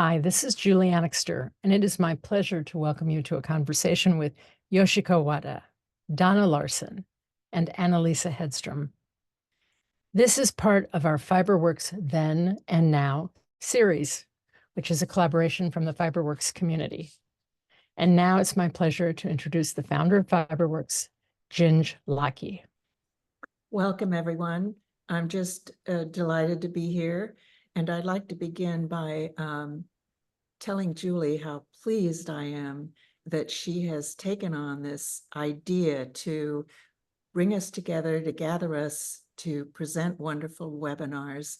Hi, this is Julie Annixter, and it is my pleasure to welcome you to a conversation with Yoshiko Wada, Donna Larsen, and Annalisa Hedstrom. This is part of our Fiberworks Then and Now series, which is a collaboration from the Fiberworks community. And now it's my pleasure to introduce the founder of Fiberworks, Ginge Lackey. Welcome, everyone. I'm just delighted to be here. And I'd like to begin by telling Julie how pleased I am that she has taken on this idea to bring us together, to gather us, to present wonderful webinars,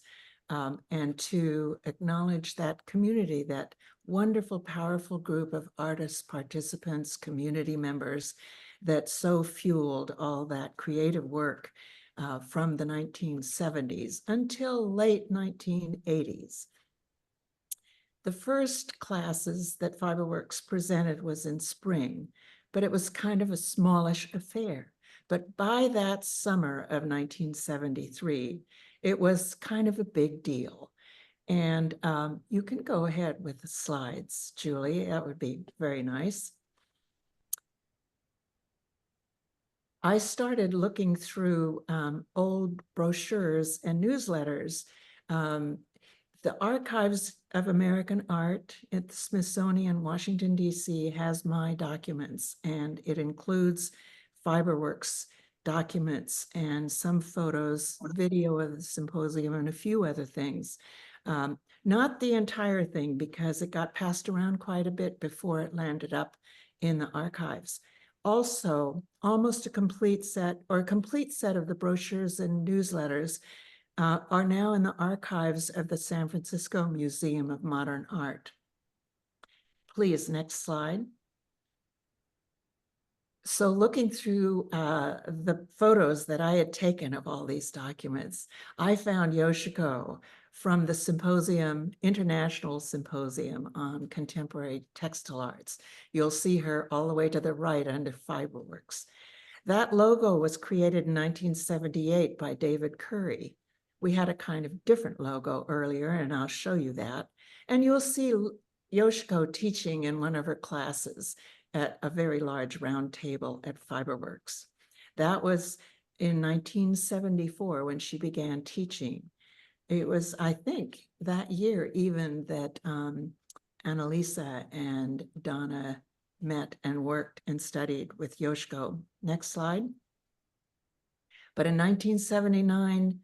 and to acknowledge that community, that wonderful, powerful group of artists, participants, community members that so fueled all that creative work from the 1970s until late 1980s. The first classes that Fiberworks presented was in spring, but it was kind of a smallish affair. But by that summer of 1973, it was kind of a big deal. And you can go ahead with the slides, Julie. That would be very nice. I started looking through old brochures and newsletters. The Archives of American Art at the Smithsonian, Washington, D.C. has my documents, and it includes Fiberworks documents and some photos, video of the symposium, and a few other things. Not the entire thing, because it got passed around quite a bit before it landed up in the archives. Also, almost a complete set of the brochures and newsletters are now in the archives of the San Francisco Museum of Modern Art. Please, next slide. So looking through the photos that I had taken of all these documents, I found Yoshiko from the symposium, International Symposium on Contemporary Textile Arts. You'll see her all the way to the right under Fiberworks. That logo was created in 1978 by David Curry. We had a kind of different logo earlier, and I'll show you that. And you'll see Yoshiko teaching in one of her classes at a very large round table at Fiberworks. That was in 1974 when she began teaching. It was, I think, that year even that Annalisa and Donna met and worked and studied with Yoshiko. Next slide. But in 1979,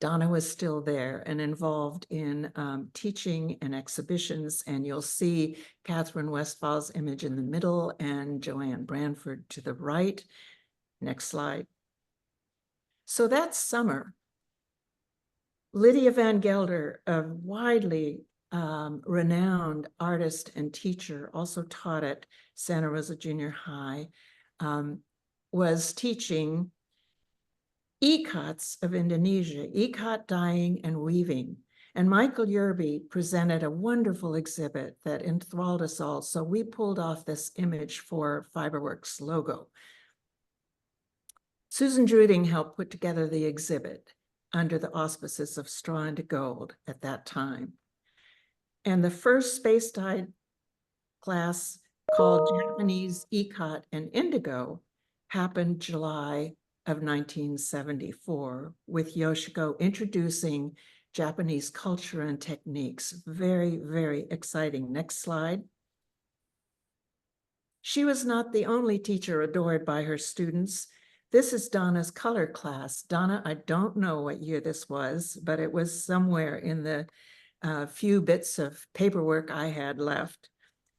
Donna was still there and involved in teaching and exhibitions, and you'll see Catherine Westphal's image in the middle and Joanne Branford to the right. Next slide. So that summer, Lydia Van Gelder, a widely renowned artist and teacher, also taught at Santa Rosa Junior High, was teaching ikats of Indonesia, ikat dyeing and weaving. And Michael Yerby presented a wonderful exhibit that enthralled us all. So we pulled off this image for Fiberworks logo. Susan Druding helped put together the exhibit under the auspices of Straw and Gold at that time. And the first space dyed class, called Japanese Ikat and Indigo, happened July of 1974, with Yoshiko introducing Japanese culture and techniques. Very, very exciting. Next slide. She was not the only teacher adored by her students. This is Donna's color class. Donna, I don't know what year this was, but it was somewhere in the few bits of paperwork I had left.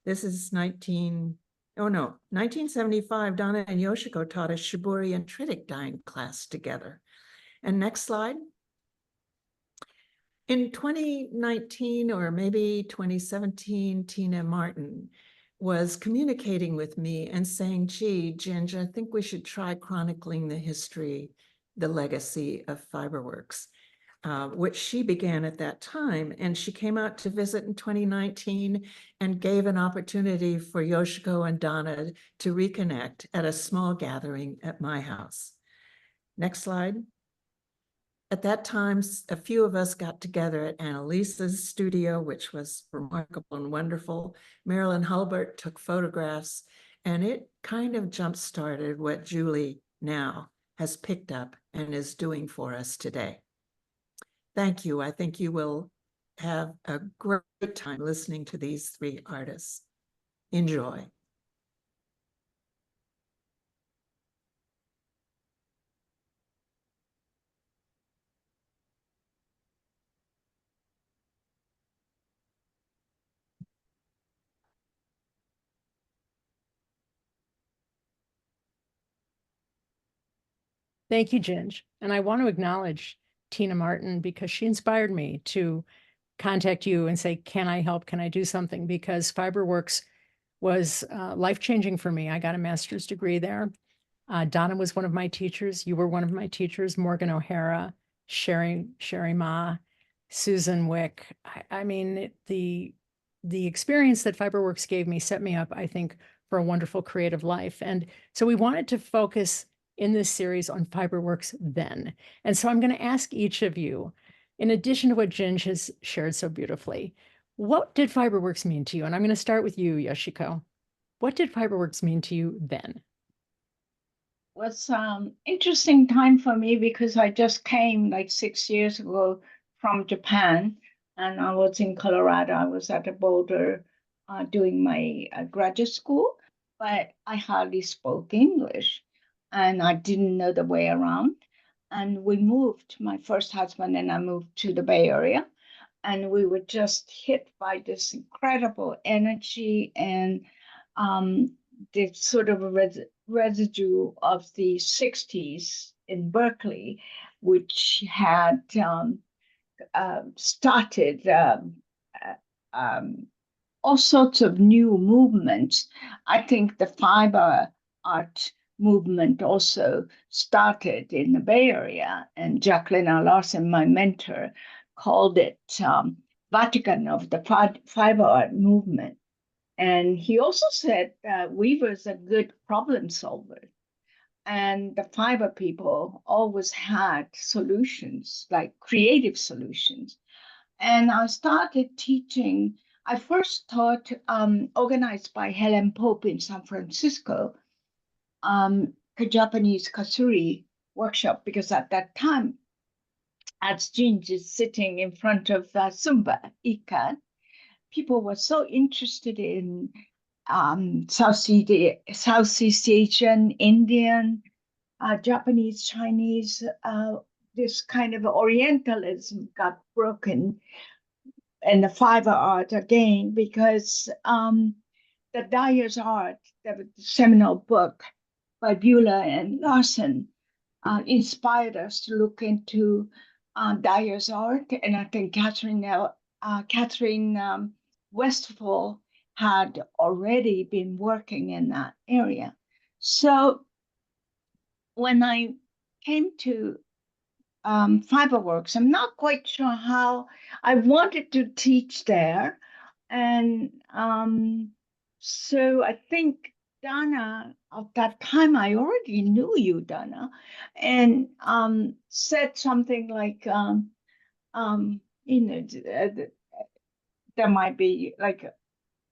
This is 1975, Donna and Yoshiko taught a shibori and tritic dyeing class together. And next slide. In 2019 or maybe 2017, Tina Martin was communicating with me and saying, gee, Ginge, I think we should try chronicling the history, the legacy of Fiberworks, which she began at that time. And she came out to visit in 2019 and gave an opportunity for Yoshiko and Donna to reconnect at a small gathering at my house. Next slide. At that time, a few of us got together at Annalisa's studio, which was remarkable and wonderful. Marilyn Hulbert took photographs, and it kind of jump-started what Julie now has picked up and is doing for us today. Thank you. I think you will have a great time listening to these three artists. Enjoy. Thank you, Ginge. And I want to acknowledge Tina Martin because she inspired me to contact you and say, can I help? Can I do something? Because Fiberworks was life-changing for me. I got a master's degree there. Donna was one of my teachers. You were one of my teachers, Morgan O'Hara, Sherry Ma, Susan Wick. I mean, the experience that Fiberworks gave me set me up, I think, for a wonderful creative life. And so we wanted to focus in this series on Fiberworks then. And so I'm going to ask each of you, in addition to what Ginge has shared so beautifully, what did Fiberworks mean to you? And I'm going to start with you, Yoshiko. What did Fiberworks mean to you then? Was interesting time for me because I just came like 6 years ago from Japan, and I was in Colorado. I was at Boulder doing my graduate school, but I hardly spoke English, and I didn't know the way around. And we moved, my first husband and I moved to the Bay Area, and we were just hit by this incredible energy and the sort of residue of the 60s in Berkeley, which had started all sorts of new movements. I think the fiber art movement also started in the Bay Area, and Jacqueline Larsen, my mentor, called it Vatican of the fiber art movement. And he also said weavers are good problem solvers. And the fiber people always had solutions, like creative solutions. And I started teaching. I first taught, organized by Helen Pope in San Francisco, a Japanese kasuri workshop, because at that time, as Ginge is sitting in front of Sumba Ikan, people were so interested in Southeast Asian, Indian, Japanese, Chinese. This kind of Orientalism got broken in the fiber art again because the Dyer's Art, the seminal book by Beulah and Larsen, inspired us to look into Dyer's art. And I think Catherine Westphal had already been working in that area. So when I came to Fiberworks, I'm not quite sure how I wanted to teach there. And so I think Donna, at that time, I already knew you, Donna, and said something like, there might be like,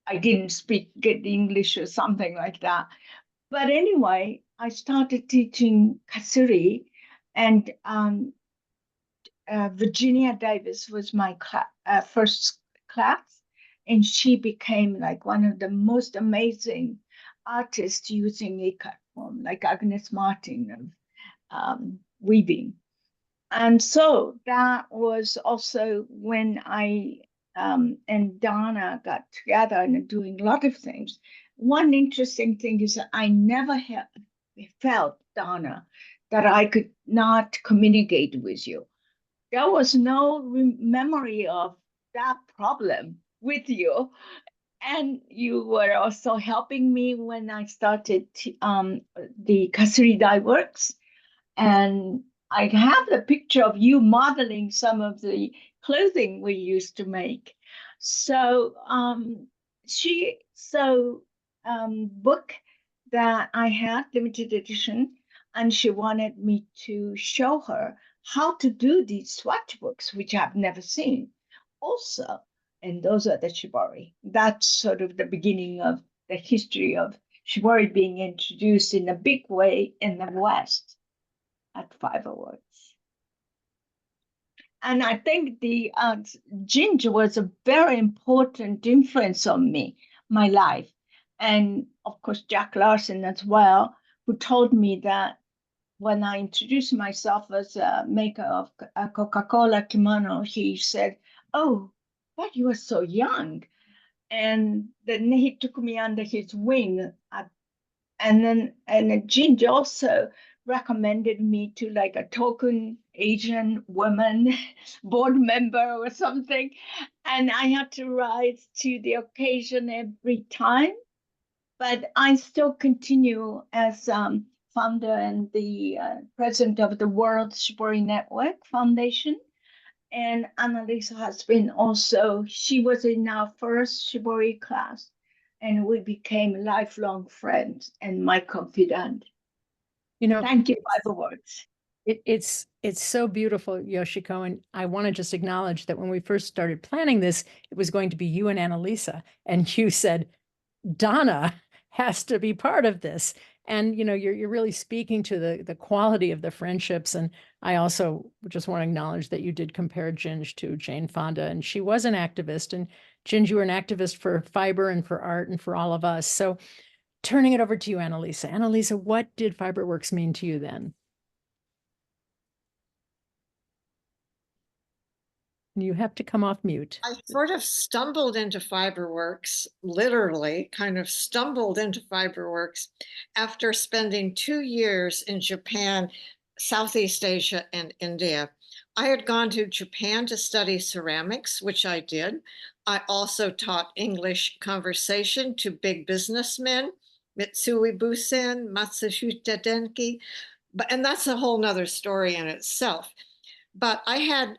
I didn't speak good English or something like that. But anyway, I started teaching Kasuri, and Virginia Davis was my first class, and she became like one of the most amazing artists using ikat form, like Agnes Martin of weaving. And so that was also when I and Donna got together and doing a lot of things. One interesting thing is that I never felt, Donna, that I could not communicate with you. There was no memory of that problem with you. And you were also helping me when I started the Kasuri Dye Works. And I have the picture of you modeling some of the clothing we used to make. So book that I had, limited edition, and she wanted me to show her how to do these swatchbooks, which I've never seen. Also, and those are the shibori. That's sort of the beginning of the history of shibori being introduced in a big way in the West at Fiberworks. And I think the ginger was a very important influence on me, my life. And of course, Jack Larsen as well, who told me that when I introduced myself as a maker of a Coca-Cola kimono, he said, "Oh, but you are so young." And then he took me under his wing. And Ginger also recommended me to like a token Asian woman board member or something. And I had to rise to the occasion every time. But I still continue as founder and the president of the World Shibori Network Foundation. And Annalisa has been also, she was in our first Shibori class, and we became lifelong friends and my confidant. You know, Thank you, Fiberworks. it's so beautiful, Yoshiko. And I want to just acknowledge that when we first started planning this, it was going to be you and Annalisa. And you said, Donna has to be part of this. And you're really speaking to the quality of the friendships. And I also just want to acknowledge that you did compare Ginge to Jane Fonda, and she was an activist. And Ginge, you were an activist for fiber and for art and for all of us. So turning it over to you, Annalisa. Annalisa, what did Fiberworks mean to you then? You have to come off mute. I sort of stumbled into Fiberworks, literally kind of stumbled into Fiberworks after spending 2 years in Japan, Southeast Asia, and India. I had gone to Japan to study ceramics, which I did. I also taught English conversation to big businessmen, Mitsui Bussan, Matsushita Denki, and that's a whole nother story in itself. But I had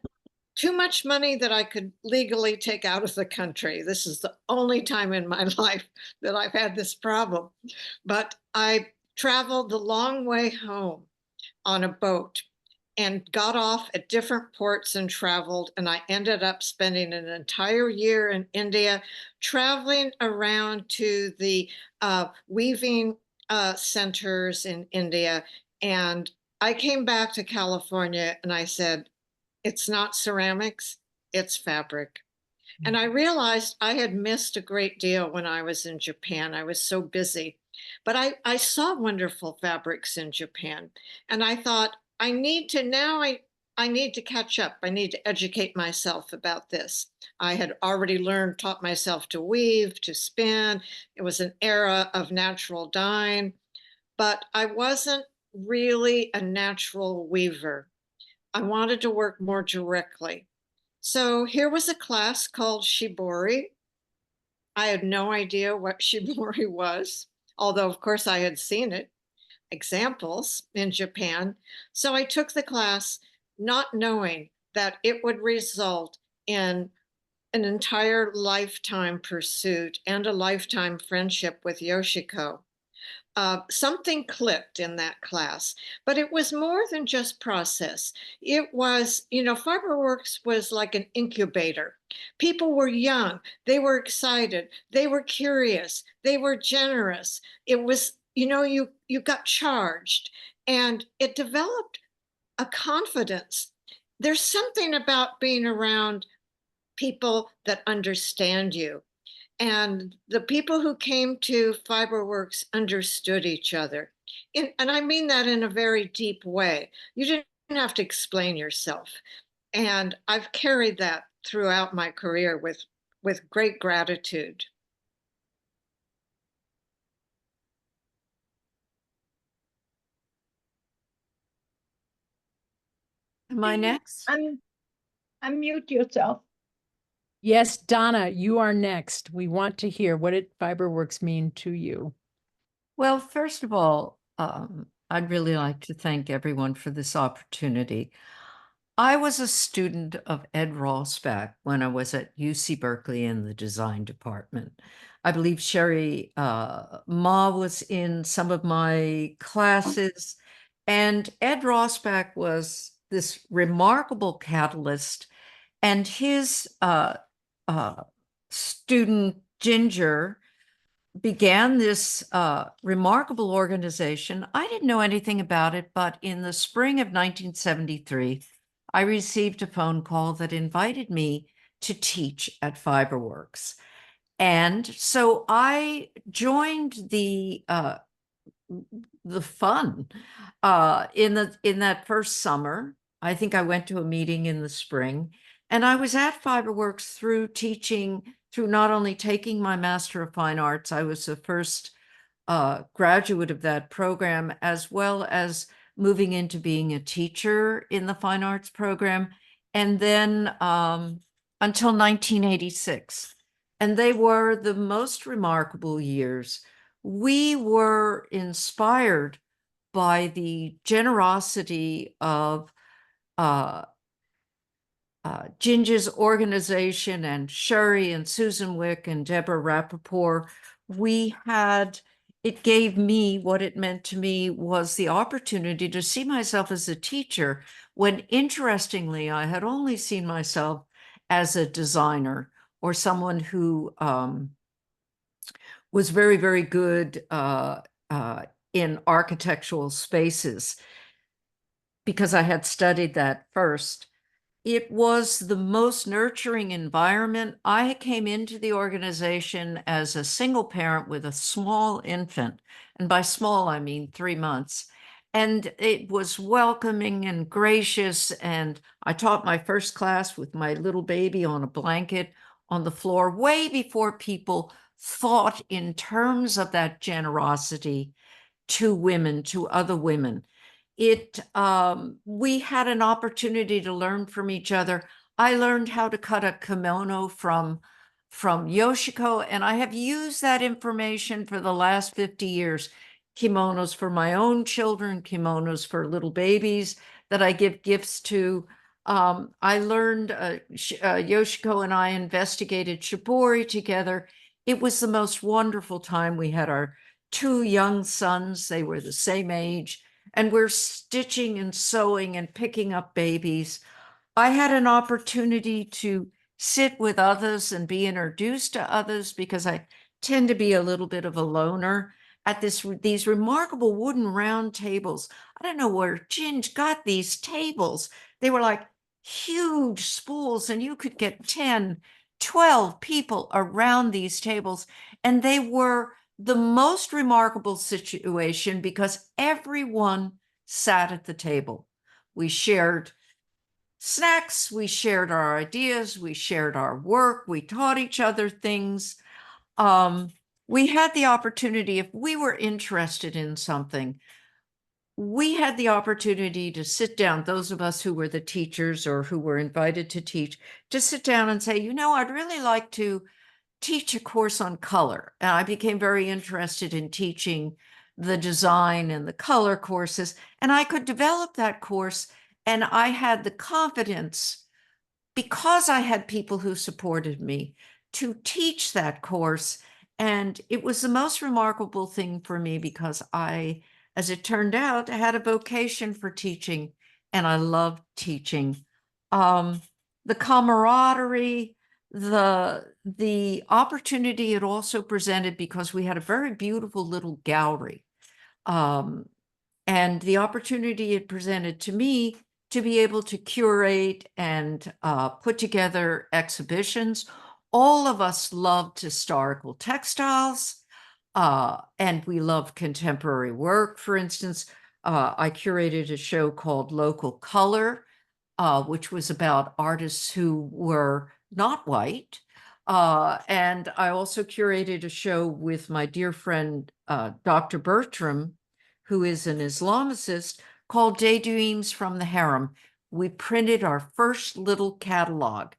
too much money that I could legally take out of the country. This is the only time in my life that I've had this problem. But I traveled the long way home on a boat and got off at different ports and traveled. And I ended up spending an entire year in India, traveling around to the weaving centers in India. And I came back to California and I said, it's not ceramics, it's fabric. And I realized I had missed a great deal when I was in Japan. I was so busy. But I saw wonderful fabrics in Japan. And I thought, I need to catch up. I need to educate myself about this. I had already taught myself to weave, to spin. It was an era of natural dyeing, but I wasn't really a natural weaver. I wanted to work more directly. So here was a class called Shibori. I had no idea what Shibori was, although of course I had seen it, examples in Japan. So I took the class not knowing that it would result in an entire lifetime pursuit and a lifetime friendship with Yoshiko. Something clicked in that class, but it was more than just process. It was, Fiberworks was like an incubator. People were young, they were excited, they were curious, they were generous. It was, you got charged, and it developed a confidence. There's something about being around people that understand you. And the people who came to Fiberworks understood each other. And I mean that in a very deep way. You didn't have to explain yourself. And I've carried that throughout my career with great gratitude. Am I next? Unmute yourself. Yes, Donna, you are next. We want to hear, what did Fiberworks mean to you? Well, first of all, I'd really like to thank everyone for this opportunity. I was a student of Ed Rosbach when I was at UC Berkeley in the design department. I believe Sherry Ma was in some of my classes, and Ed Rosbach was this remarkable catalyst, and his student Ginger began this remarkable organization. I didn't know anything about it, but in the spring of 1973, I received a phone call that invited me to teach at Fiberworks. And so I joined the fun in that first summer. I think I went to a meeting in the spring, and I was at Fiberworks through teaching, through not only taking my Master of Fine Arts, I was the first graduate of that program, as well as moving into being a teacher in the fine arts program, and then until 1986. And they were the most remarkable years. We were inspired by the generosity of Ginger's organization and Sherry and Susan Wick and Deborah Rappaport. It gave me, what it meant to me was the opportunity to see myself as a teacher, when interestingly, I had only seen myself as a designer or someone who was very, very good in architectural spaces, because I had studied that first. It was the most nurturing environment. I came into the organization as a single parent with a small infant. And by small, I mean 3 months. And it was welcoming and gracious. And I taught my first class with my little baby on a blanket on the floor, way before people thought in terms of that generosity to women, to other women. We had an opportunity to learn from each other. I learned how to cut a kimono from Yoshiko, and I have used that information for the last 50 years. Kimonos for my own children, kimonos for little babies that I give gifts to. I learned, Yoshiko and I investigated shibori together. It was the most wonderful time. We had our 2 young sons. They were the same age. And we're stitching and sewing and picking up babies. I had an opportunity to sit with others and be introduced to others, because I tend to be a little bit of a loner, at these remarkable wooden round tables. I don't know where Ginge got these tables. They were like huge spools, and you could get 10, 12 people around these tables. And they were the most remarkable situation because everyone sat at the table. We shared snacks, we shared our ideas, we shared our work, we taught each other things. We had the opportunity, if we were interested in something, we had the opportunity to sit down, those of us who were the teachers or who were invited to teach, to sit down and say, I'd really like to teach a course on color. And I became very interested in teaching the design and the color courses, and I could develop that course. And I had the confidence, because I had people who supported me, to teach that course. And it was the most remarkable thing for me, because I, as it turned out, had a vocation for teaching, and I loved teaching. The camaraderie, the opportunity it also presented, because we had a very beautiful little gallery, and the opportunity it presented to me to be able to curate and put together exhibitions. All of us loved historical textiles, and we love contemporary work. For instance, I curated a show called Local Color, which was about artists who were not white. And I also curated a show with my dear friend, Dr. Bertram, who is an Islamicist, called Daydreams from the Harem. We printed our first little catalog.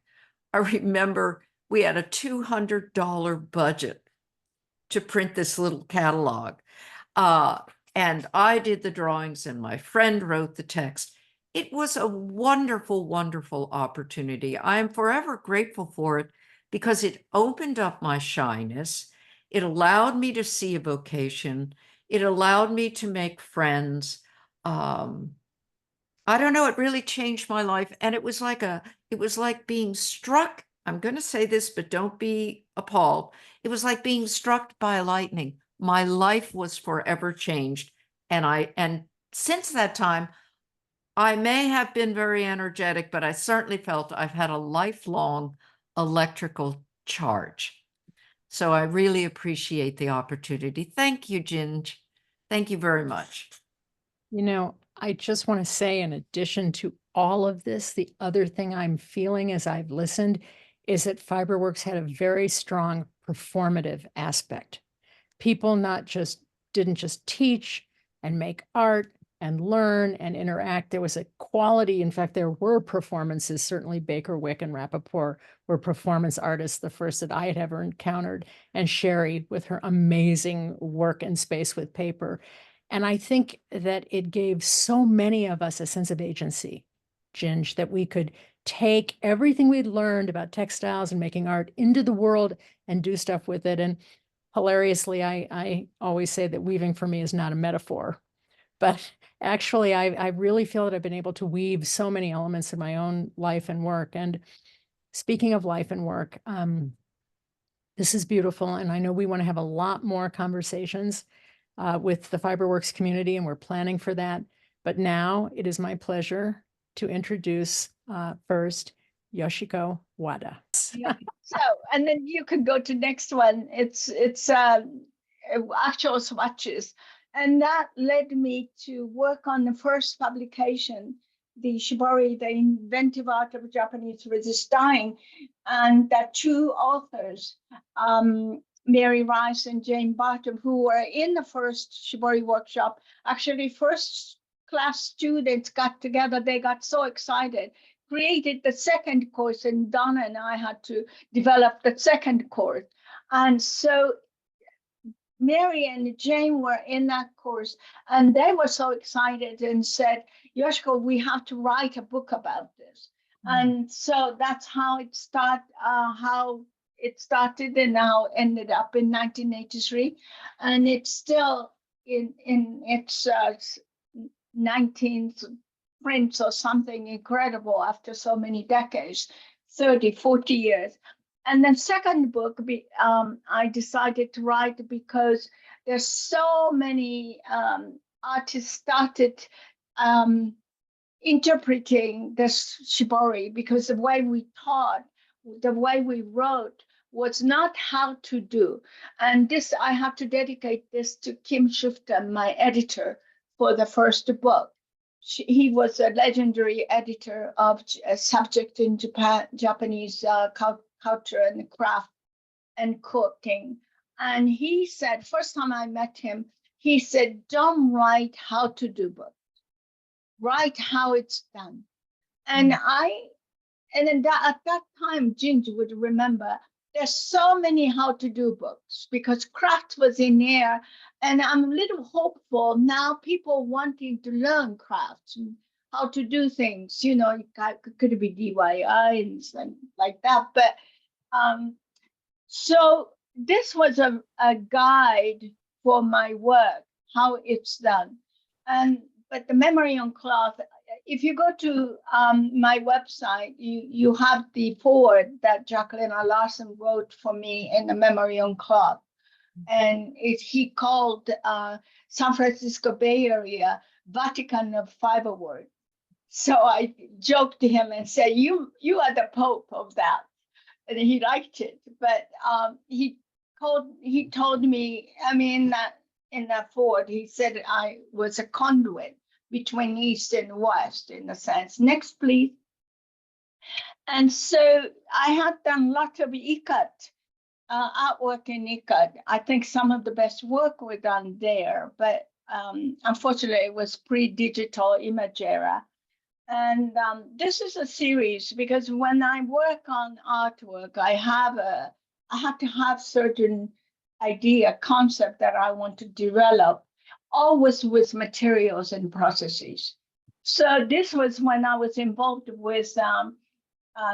I remember we had a $200 budget to print this little catalog. And I did the drawings and my friend wrote the text. It was a wonderful, wonderful opportunity. I am forever grateful for it, because it opened up my shyness. It allowed me to see a vocation. It allowed me to make friends. I don't know, it really changed my life. And it was like being struck. I'm going to say this, but don't be appalled. It was like being struck by lightning. My life was forever changed. And since that time, I may have been very energetic, but I certainly felt I've had a lifelong electrical charge. So I really appreciate the opportunity. Thank you, Ginge. Thank you very much. You know, I just want to say, in addition to all of this, the other thing I'm feeling as I've listened is that Fiberworks had a very strong performative aspect. People didn't just teach and make art and learn and interact. There was a quality. In fact, there were performances. Certainly Baker, Wick, and Rappaport were performance artists, the first that I had ever encountered, and Sherry with her amazing work in space with paper. And I think that it gave so many of us a sense of agency, Ginge, that we could take everything we'd learned about textiles and making art into the world and do stuff with it. And hilariously, I always say that weaving for me is not a metaphor, but actually I really feel that I've been able to weave so many elements in my own life and work. And speaking of life and work, this is beautiful. And I know we want to have a lot more conversations with the Fiberworks community, and we're planning for that. But now it is my pleasure to introduce first Yoshiko Wada. Yeah. So, and then you could go to next one. It's actual swatches. And that led me to work on the first publication, the Shibori, the Inventive Art of Japanese Resist Dyeing. And that two authors, Mary Rice and Jane Barton, who were in the first Shibori workshop, actually first class students got together. They got so excited, created the second course, and Donna and I had to develop the second course. And so Mary and Jane were in that course, and they were so excited and said, Yoshiko, we have to write a book about this. And so that's how it started and now ended up in 1983. And it's still in its 19th prints or something incredible after so many decades, 30, 40 years. And then second book, I decided to write because there's so many artists started interpreting this Shibori, because the way we taught, the way we wrote was not how to do. And this, I have to dedicate this to Kim Shufta, my editor for the first book. He was a legendary editor of a subject in Japanese culture and craft and cooking. And he said, first time I met him, he said, don't write how to do books, write how it's done. And at that time, Ginge would remember, there's so many how to do books because craft was in there. And I'm a little hopeful now, people wanting to learn crafts and how to do things, you know, it could be DIY and something like that. But so this was a guide for my work, how it's done. But the memory on cloth, if you go to my website, you have the foreword that Jacqueline Larsen wrote for me in the memory on cloth. And he called San Francisco Bay Area Vatican of Fiberworks. So I joked to him and said, you are the Pope of that. And he liked it. But he told me, I mean, in that foreword, he said I was a conduit between East and West in a sense. Next, please. And so I had done lots of ikat, artwork in ikat. I think some of the best work were done there, but unfortunately it was pre-digital image era. And this is a series because when I work on artwork, I have to have certain idea, concept that I want to develop, always with materials and processes. So this was when I was involved with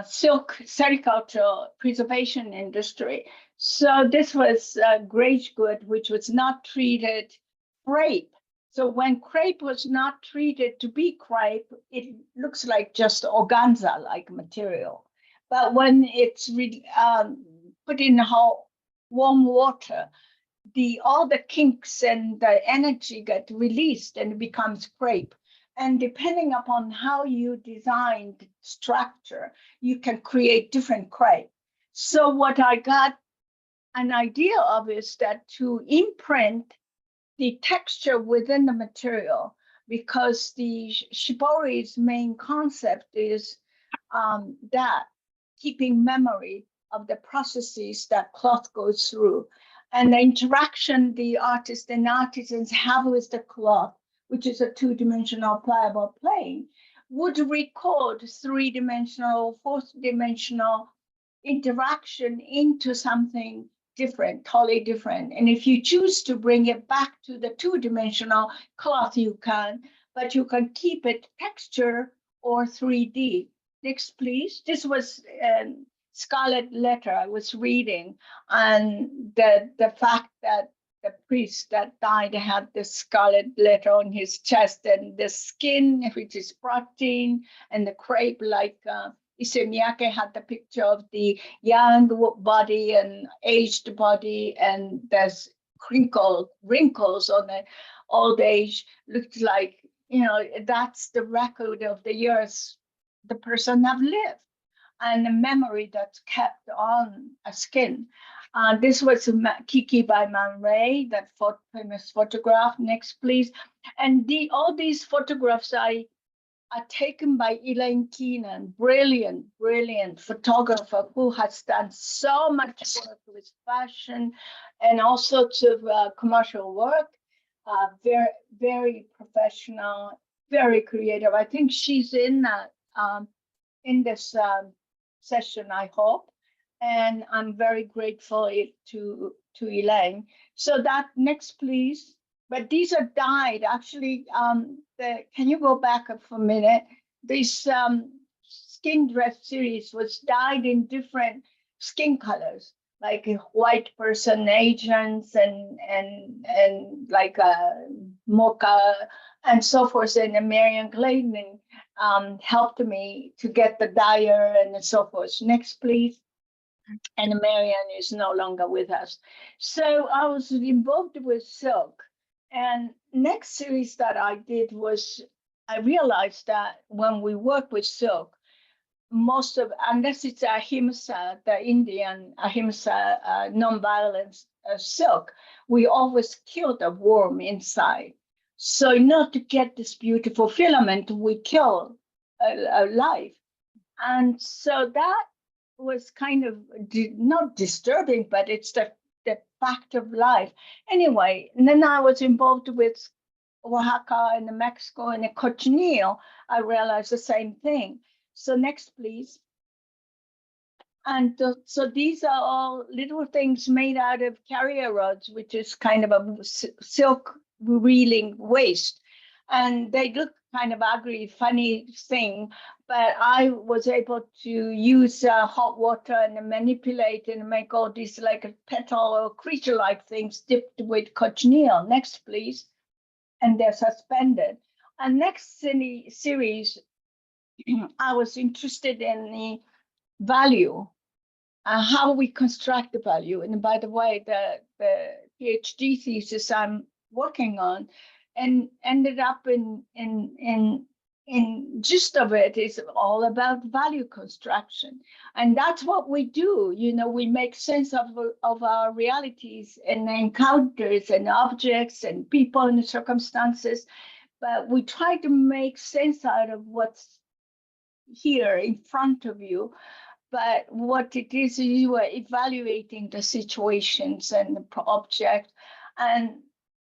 silk sericulture preservation industry. So this was greige good, which was not treated rape. So when crepe was not treated to be crepe, it looks like just organza-like material. But when it's put in warm water, all the kinks and the energy get released and it becomes crepe. And depending upon how you design the structure, you can create different crepe. So what I got an idea of is that to imprint the texture within the material, because the shibori's main concept is that keeping memory of the processes that cloth goes through and the interaction the artist and artisans have with the cloth, which is a two-dimensional pliable plane, would record three-dimensional, fourth-dimensional interaction into something different, totally different. And if you choose to bring it back to the two-dimensional cloth, you can, but you can keep it texture or 3D. Next, please. This was Scarlet Letter I was reading, and the fact that the priest that died had the scarlet letter on his chest, and the skin, which is protein, and the crepe, like Issey Miyake had the picture of the young body and aged body, and there's wrinkles on the old age. Looked like, that's the record of the years the person have lived and the memory that's kept on a skin. This was Kiki by Man Ray, that famous photograph. Next, please. And all these photographs are taken by Elaine Keenan, brilliant photographer who has done so much work with fashion and all sorts of commercial work. Very, very professional, very creative. I think she's in this session, I hope. And I'm very grateful to Elaine. So that next, please. But these are dyed. Actually, can you go up for a minute? This skin dress series was dyed in different skin colors, like white person, Asians, and like mocha, and so forth. And Marian Clayton helped me to get the dyer and so forth. Next, please. And Marian is no longer with us. So I was involved with silk. And next series that I did was, I realized that when we work with silk, most of, unless it's ahimsa, the Indian ahimsa, nonviolence silk, we always kill the worm inside. So in order to get this beautiful filament, we kill a life. And so that was kind of not disturbing, but it's the fact of life. Anyway, and then I was involved with Oaxaca and Mexico and the cochineal. I realized the same thing. So next, please. And so these are all little things made out of carrier rods, which is kind of a silk reeling waste. And they look kind of ugly, funny thing, but I was able to use hot water and manipulate and make all these like a petal or creature-like things dipped with cochineal. Next, please. And they're suspended. And next series, I was interested in the value, how we construct the value. And by the way, the PhD thesis I'm working on and ended up in gist of it is all about value construction. And that's what we do. We make sense of our realities and encounters and objects and people and circumstances, but we try to make sense out of what's here in front of you. But what it is you are evaluating the situations and the object. And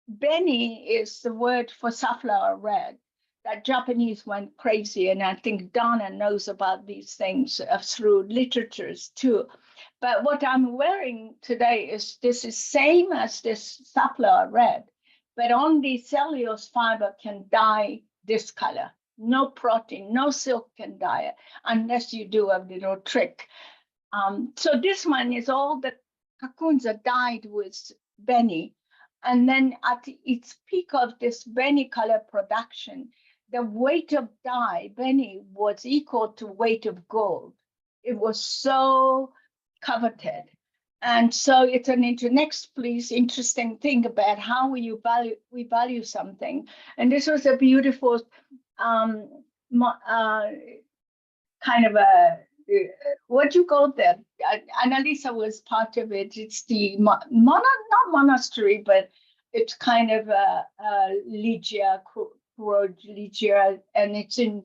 Benny is the word for safflower red. That Japanese went crazy, and I think Donna knows about these things through literatures too. But what I'm wearing today is same as this safflower red, but only cellulose fiber can dye this color. No protein, no silk can dye it unless you do a little trick. So this one is all the cocoons are dyed with Benny. And then at its peak of this Benny color production, the weight of dye, Benny, was equal to weight of gold. It was so coveted. And so it's next, please, interesting thing about how we value something. And this was a beautiful kind of a, what you call that? Annalisa was part of it. It's the not monastery, but it's kind of a Ligia, Ligia, and it's in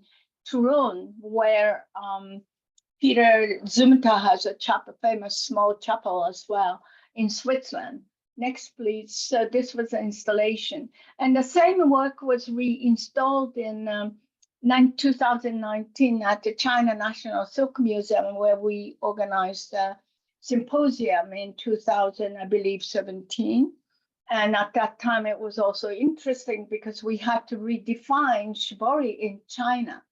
Turin, where Peter Zumthor has a chapel, famous small chapel as well in Switzerland. Next, please. So this was an installation. And the same work was reinstalled in 2019 at the China National Silk Museum, where we organized a symposium in 2000, I believe, 17. And at that time, it was also interesting because we had to redefine shibori in China.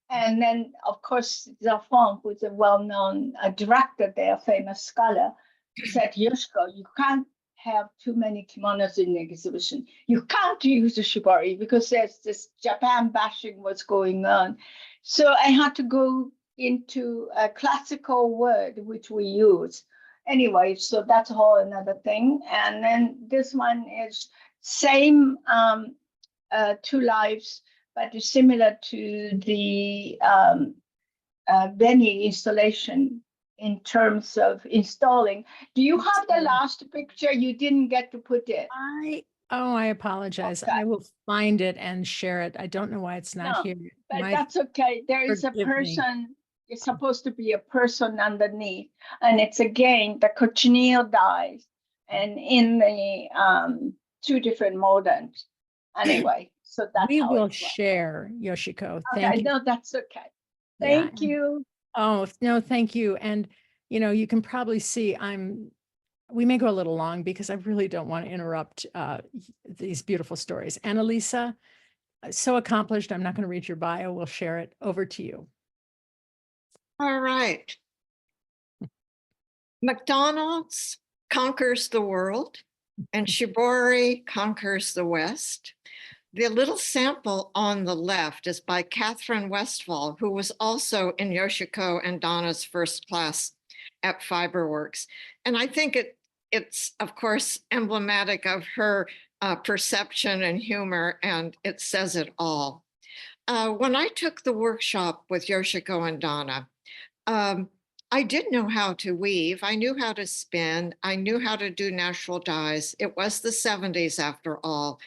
And then, of course, Zafon, who's a well-known director there, famous scholar, said, Yoshiko, you can't have too many kimonos in the exhibition. You can't use the shibori because there's this Japan bashing was going on. So I had to go into a classical word, which we use. Anyway, so that's a whole another thing. And then this one is same two lives, but it's similar to the Benny installation in terms of installing. Do you have the last picture? You didn't get to put it. I apologize. Okay. I will find it and share it. I don't know why it's not here. But that's okay. There is a forgive me. person. It's supposed to be a person underneath, and it's again the cochineal dyes, and in the two different moldings. Anyway, so that's We how will it works. share, Yoshiko. Okay, Thank you. no, that's okay. Yeah, Thank you. Oh, no, thank you. And, you know, you can probably see we may go a little long because I really don't want to interrupt these beautiful stories. Annalisa, so accomplished. I'm not going to read your bio. We'll share it. Over to you. All right. McDonald's conquers the world and shibori conquers the West. The little sample on the left is by Catherine Westphal, who was also in Yoshiko and Donna's first class at Fiberworks. And I think it's, of course, emblematic of her perception and humor, and it says it all. When I took the workshop with Yoshiko and Donna, I did know how to weave. I knew how to spin. I knew how to do natural dyes. It was the 70s after all.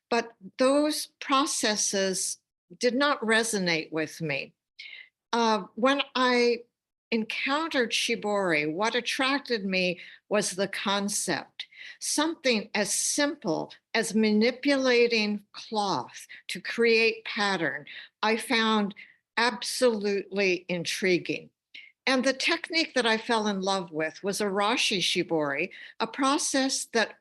But those processes did not resonate with me. When I encountered shibori, what attracted me was the concept, something as simple as manipulating cloth to create pattern. I found absolutely intriguing. And the technique that I fell in love with was arashi shibori, a process that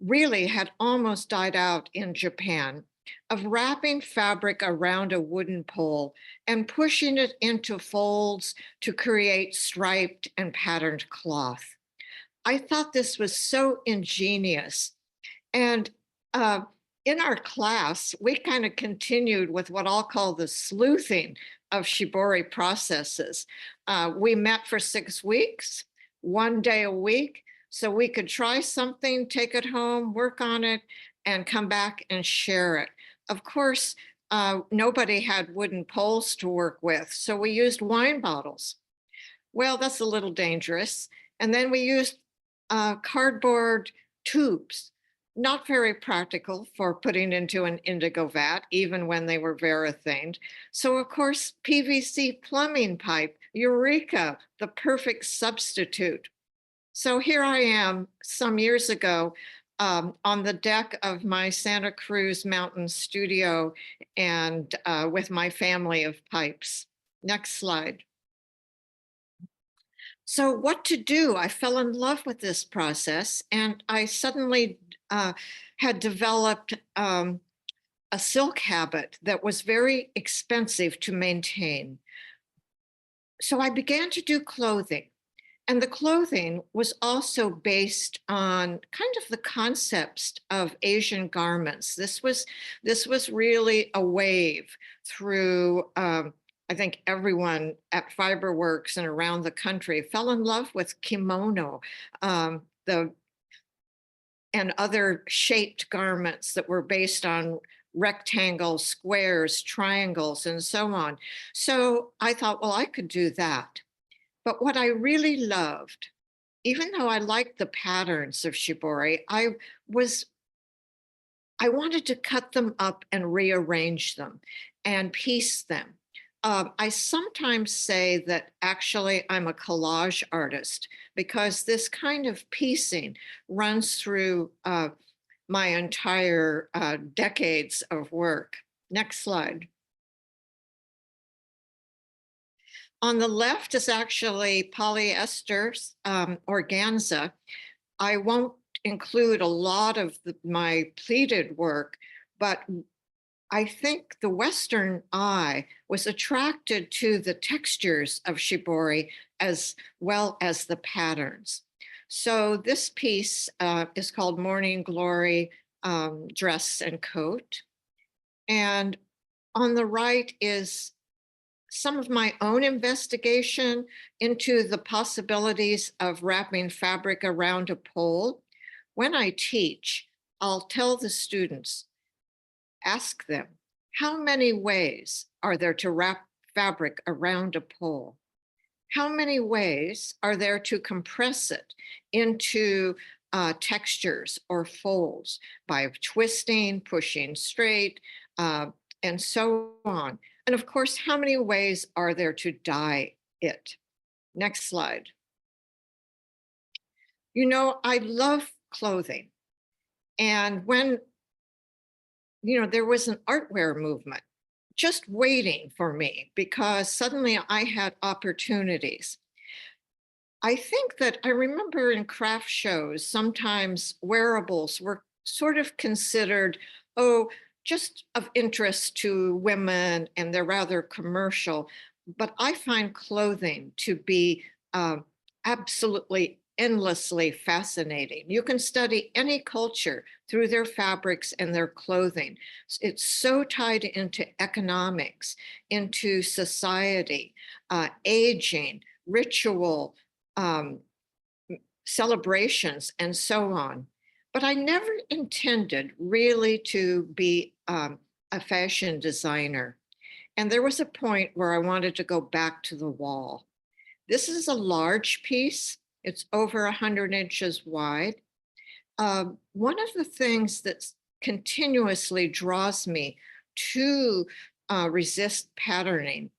really had almost died out in Japan, of wrapping fabric around a wooden pole and pushing it into folds to create striped and patterned cloth. I thought this was so ingenious. And in our class, we kind of continued with what I'll call the sleuthing of shibori processes. We met for 6 weeks, 1 day a week, so we could try something, take it home, work on it, and come back and share it. Of course, nobody had wooden poles to work with, so we used wine bottles. Well, that's a little dangerous. And then we used cardboard tubes, not very practical for putting into an indigo vat, even when they were varathined. So of course, PVC plumbing pipe, eureka, the perfect substitute. So here I am some years ago on the deck of my Santa Cruz mountain studio and with my family of pipes. Next slide. So what to do? I fell in love with this process, and I suddenly had developed a silk habit that was very expensive to maintain. So I began to do clothing. And the clothing was also based on kind of the concepts of Asian garments. This was really a wave through, I think everyone at Fiberworks and around the country fell in love with kimono, and other shaped garments that were based on rectangles, squares, triangles, and so on. So I thought, well, I could do that. But what I really loved, even though I liked the patterns of shibori, I wanted to cut them up and rearrange them and piece them. I sometimes say that actually I'm a collage artist because this kind of piecing runs through my entire decades of work. Next slide. On the left is actually polyester organza. I won't include a lot of my pleated work, but I think the Western eye was attracted to the textures of shibori as well as the patterns. So this piece is called Morning Glory Dress and Coat. And on the right is some of my own investigation into the possibilities of wrapping fabric around a pole. When I teach, I'll tell the students, ask them, how many ways are there to wrap fabric around a pole? How many ways are there to compress it into textures or folds by twisting, pushing straight, and so on? And of course, how many ways are there to dye it? Next slide. You know, I love clothing. And when, there was an artwear movement just waiting for me because suddenly I had opportunities. I think that I remember in craft shows, sometimes wearables were sort of considered, just of interest to women and they're rather commercial. But I find clothing to be absolutely endlessly fascinating. You can study any culture through their fabrics and their clothing. It's so tied into economics, into society, aging, ritual, celebrations, and so on. But I never intended really to be a fashion designer. And there was a point where I wanted to go back to the wall. This is a large piece. It's over 100 inches wide. One of the things that continuously draws me to resist patterning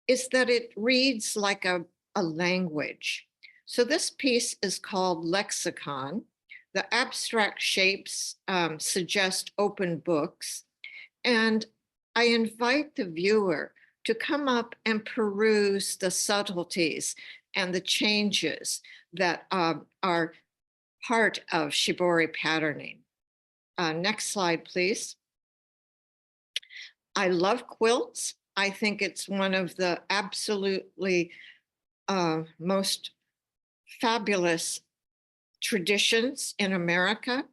is that it reads like a language. So this piece is called Lexicon. The abstract shapes suggest open books. And I invite the viewer to come up and peruse the subtleties and the changes that are part of shibori patterning. Next slide, please. I love quilts. I think it's one of the absolutely most fabulous traditions in America.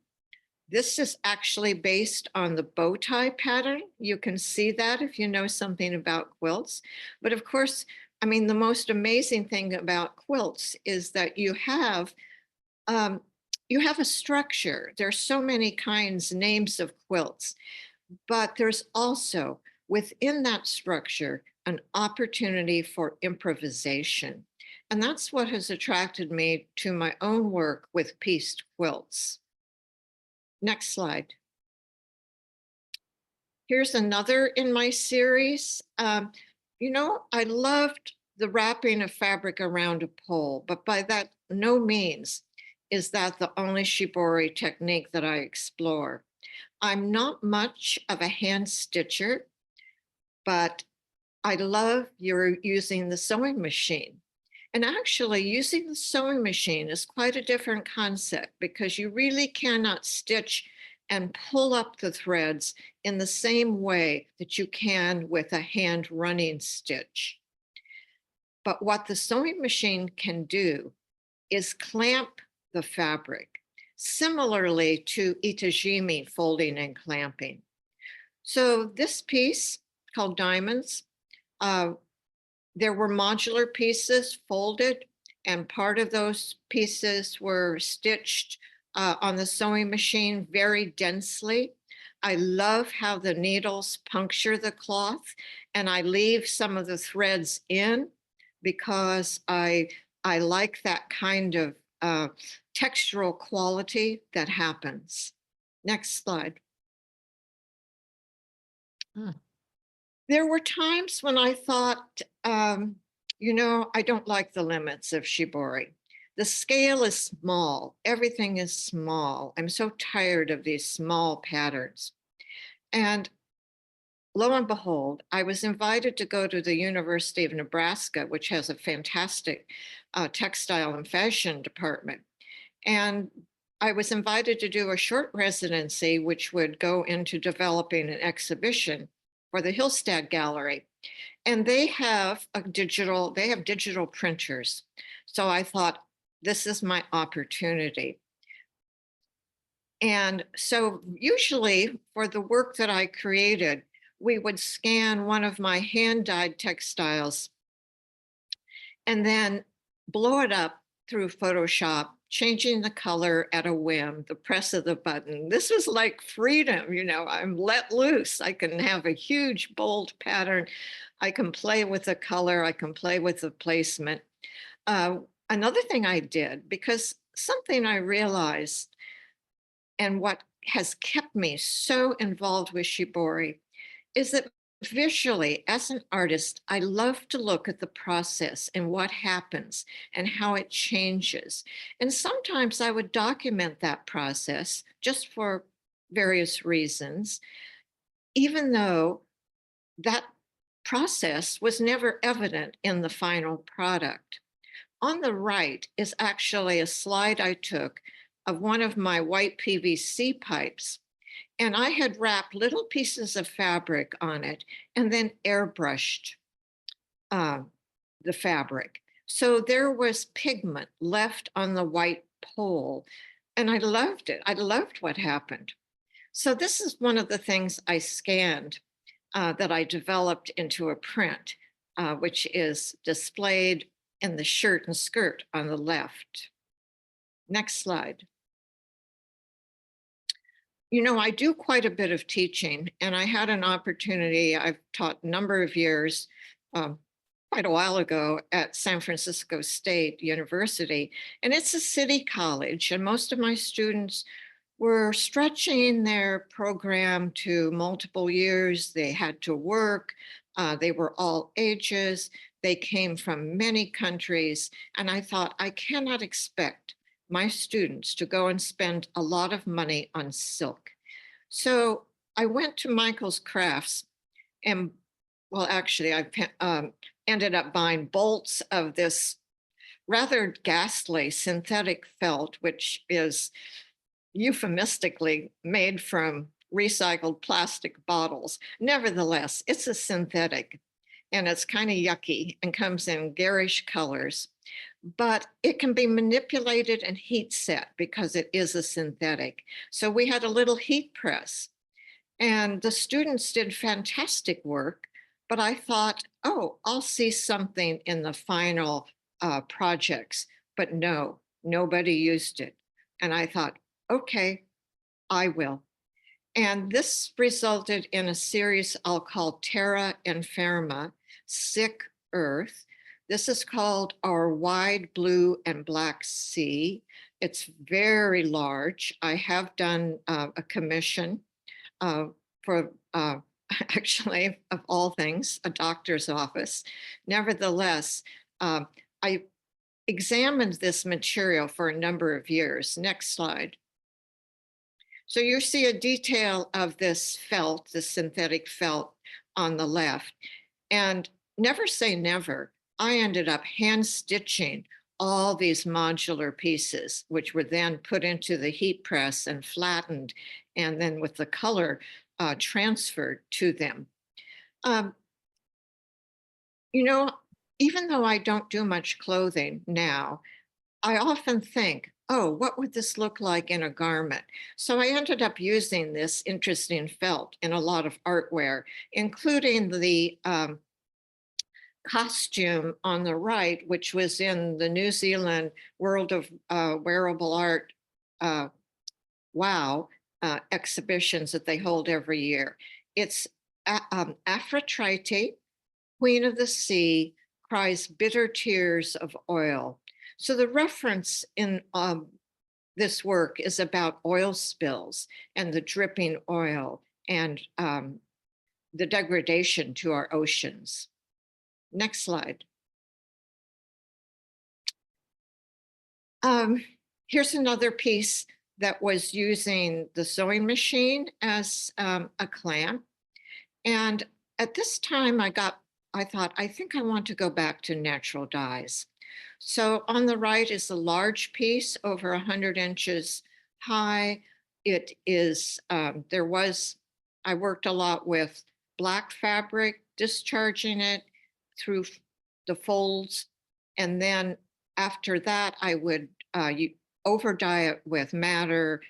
This is actually based on the bow tie pattern. You can see that if you know something about quilts. But of course, I mean, the most amazing thing about quilts is that you have a structure. There's so many names of quilts, but there's also within that structure an opportunity for improvisation. And that's what has attracted me to my own work with pieced quilts. Next slide. Here's another in my series. I loved the wrapping of fabric around a pole, but by that no means is that the only shibori technique that I explore. I'm not much of a hand stitcher, but I love using the sewing machine. And actually using the sewing machine is quite a different concept because you really cannot stitch and pull up the threads in the same way that you can with a hand running stitch. But what the sewing machine can do is clamp the fabric, similarly to itajimi folding and clamping. So this piece called Diamonds, there were modular pieces folded, and part of those pieces were stitched on the sewing machine very densely. I love how the needles puncture the cloth, and I leave some of the threads in because I like that kind of textural quality that happens. Next slide. There were times when I thought, I don't like the limits of shibori. The scale is small. Everything is small. I'm so tired of these small patterns. And lo and behold, I was invited to go to the University of Nebraska, which has a fantastic textile and fashion department. And I was invited to do a short residency, which would go into developing an exhibition for the Hillstad Gallery. And they have digital printers. So I thought, this is my opportunity. And so usually for the work that I created, we would scan one of my hand-dyed textiles and then blow it up through Photoshop, changing the color at a whim, the press of the button. This was like freedom, I'm let loose. I can have a huge, bold pattern. I can play with the color. I can play with the placement. Another thing I did, because something I realized and what has kept me so involved with shibori is that visually, as an artist, I love to look at the process and what happens and how it changes. And sometimes I would document that process just for various reasons, even though that process was never evident in the final product. On the right is actually a slide I took of one of my white PVC pipes. And I had wrapped little pieces of fabric on it and then airbrushed the fabric. So there was pigment left on the white pole. And I loved it. I loved what happened. So this is one of the things I scanned that I developed into a print, which is displayed in the shirt and skirt on the left. Next slide. I do quite a bit of teaching, and I had an opportunity. I've taught a number of years, quite a while ago, at San Francisco State University, and it's a city college, and most of my students were stretching their program to multiple years. They had to work. They were all ages. They came from many countries, and I thought, I cannot expect my students to go and spend a lot of money on silk. So I went to Michael's Crafts and, well, actually I ended up buying bolts of this rather ghastly synthetic felt, which is euphemistically made from recycled plastic bottles. Nevertheless, it's a synthetic and it's kind of yucky and comes in garish colors. But it can be manipulated and heat set because it is a synthetic. So we had a little heat press and the students did fantastic work, but I thought, oh, I'll see something in the final projects, but no, nobody used it. And I thought, okay, I will. And this resulted in a series I'll call Terra Inferma, Sick Earth. This is called Our Wide Blue and Black Sea. It's very large. I have done a commission for actually, of all things, a doctor's office. Nevertheless, I examined this material for a number of years. Next slide. So you see a detail of this felt, this synthetic felt on the left. And never say never. I ended up hand stitching all these modular pieces, which were then put into the heat press and flattened, and then with the color transferred to them. even though I don't do much clothing now, I often think, oh, what would this look like in a garment? So I ended up using this interesting felt in a lot of artware, including the costume on the right, which was in the New Zealand World of Wearable Art WOW exhibitions that they hold every year. It's Aphrodite, Queen of the Sea, cries bitter tears of oil. So the reference in this work is about oil spills and the dripping oil and the degradation to our oceans. Next slide. Here's another piece that was using the sewing machine as a clamp. And at this time I thought, I think I want to go back to natural dyes. So on the right is a large piece over 100 inches high. It is, I worked a lot with black fabric, discharging it through the folds. And then after that, I would over dye it with madder,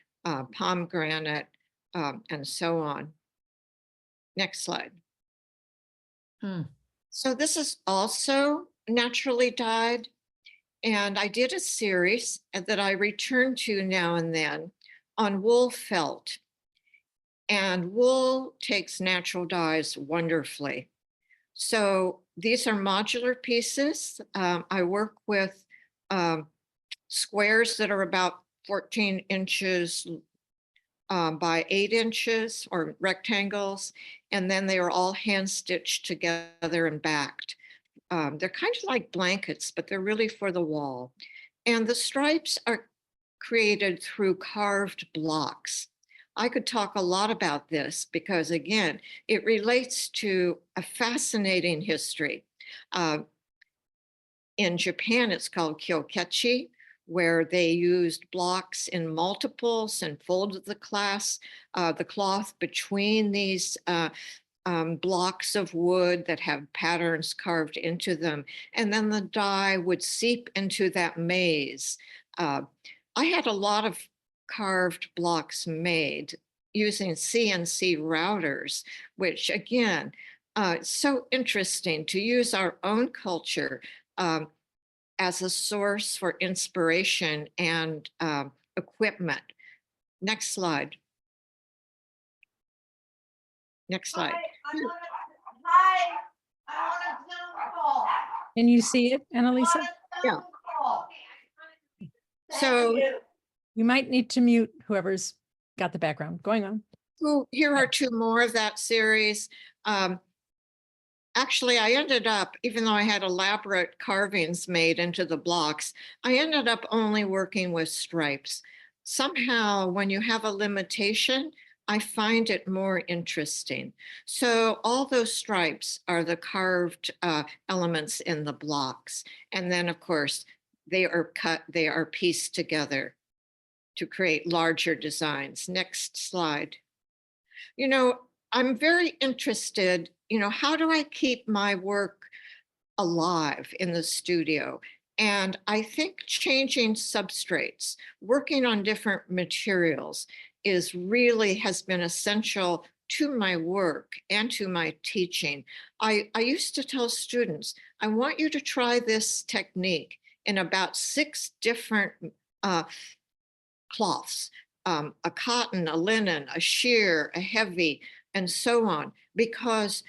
pomegranate, and so on. Next slide. So this is also naturally dyed. And I did a series that I return to now and then on wool felt. And wool takes natural dyes wonderfully. So these are modular pieces. I work with squares that are about 14 inches by 8 inches, or rectangles. And then they are all hand stitched together and backed. They're kind of like blankets, but they're really for the wall. And the stripes are created through carved blocks. I could talk a lot about this because, again, it relates to a fascinating history. In Japan, it's called kyokechi, where they used blocks in multiples and folded the cloth between these blocks of wood that have patterns carved into them. And then the dye would seep into that maze. I had a lot of carved blocks made using CNC routers, which again, it's so interesting to use our own culture as a source for inspiration and equipment. Next slide. Next slide. Can you see it, Annalisa? Yeah. So We might need to mute whoever's got the background going on. well, here are two more of that series. Actually, I ended up, even though I had elaborate carvings made into the blocks, I ended up only working with stripes. Somehow, when you have a limitation, I find it more interesting. So all those stripes are the carved elements in the blocks. And then, of course, they are pieced together to create larger designs. Next slide. You know, I'm very interested, how do I keep my work alive in the studio? And I think changing substrates, working on different materials has been essential to my work and to my teaching. I used to tell students, I want you to try this technique in about 6 different cloths, a cotton, a linen, a sheer, a heavy, and so on, because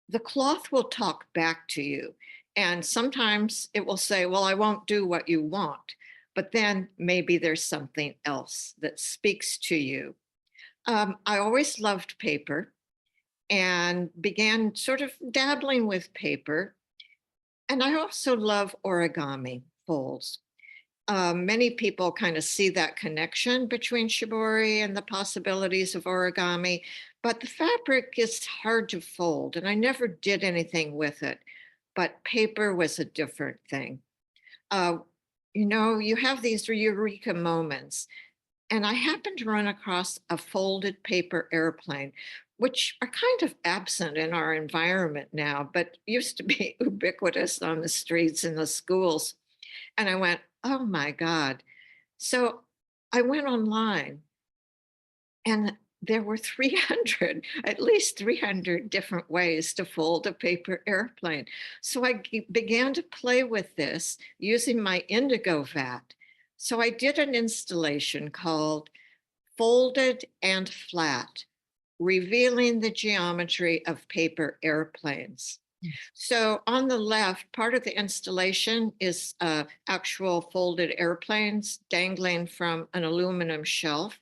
the cloth will talk back to you. And sometimes it will say, well, I won't do what you want, but then maybe there's something else that speaks to you. I always loved paper and began sort of dabbling with paper. And I also love origami folds. Many people kind of see that connection between shibori and the possibilities of origami, but the fabric is hard to fold and I never did anything with it, but paper was a different thing. You have these eureka moments, and I happened to run across a folded paper airplane which are kind of absent in our environment now, but used to be ubiquitous on the streets and the schools. And I went, oh my God. So I went online and there were 300, at least 300 different ways to fold a paper airplane. So I began to play with this using my indigo vat. So I did an installation called Folded and Flat, Revealing the Geometry of Paper Airplanes. So on the left, part of the installation is actual folded airplanes dangling from an aluminum shelf.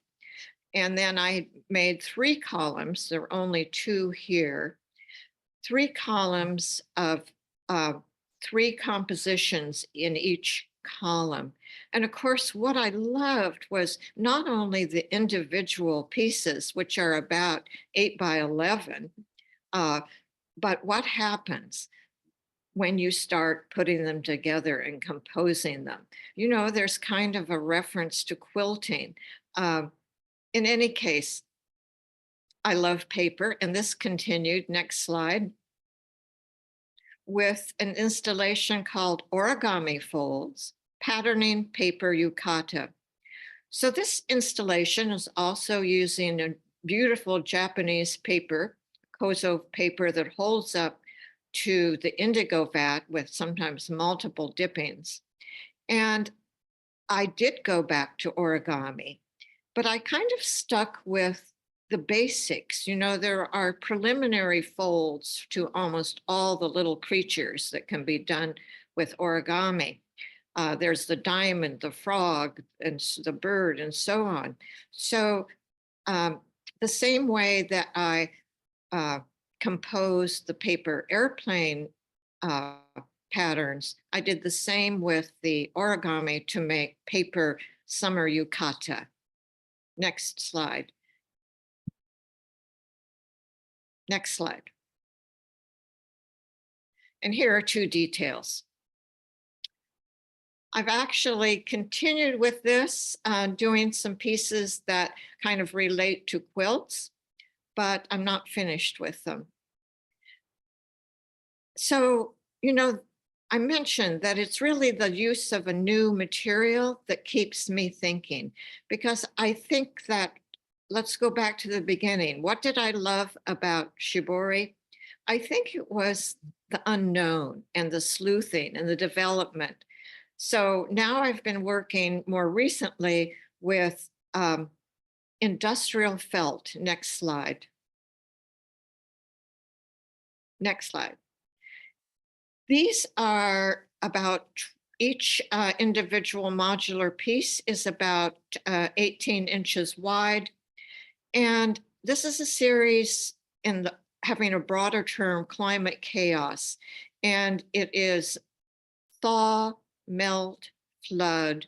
And then I made 3 columns, there are only 2 here, 3 columns of 3 compositions in each column. And of course, what I loved was not only the individual pieces, which are about 8 by 11, but what happens when you start putting them together and composing them. You know, there's kind of a reference to quilting. In any case, I love paper, and this continued, next slide, with an installation called Origami Folds, Patterning Paper Yukata. So this installation is also using a beautiful Japanese paper, kozo paper that holds up to the indigo vat with sometimes multiple dippings. And I did go back to origami, but I kind of stuck with the basics. You know, there are preliminary folds to almost all the little creatures that can be done with origami. There's the diamond, the frog, and the bird, and so on. So the same way that I composed the paper airplane patterns, I did the same with the origami to make paper summer yukata. Next slide. Next slide. And here are 2 details. I've actually continued with this, doing some pieces that kind of relate to quilts, but I'm not finished with them. So, you know, I mentioned that it's really the use of a new material that keeps me thinking, because I think that, let's go back to the beginning. What did I love about shibori? I think it was the unknown and the sleuthing and the development. So now I've been working more recently with industrial felt. Next slide. Next slide. These are about, each individual modular piece is about 18 inches wide. And this is a series in the, having a broader term, climate chaos. And it is thaw, melt, flood,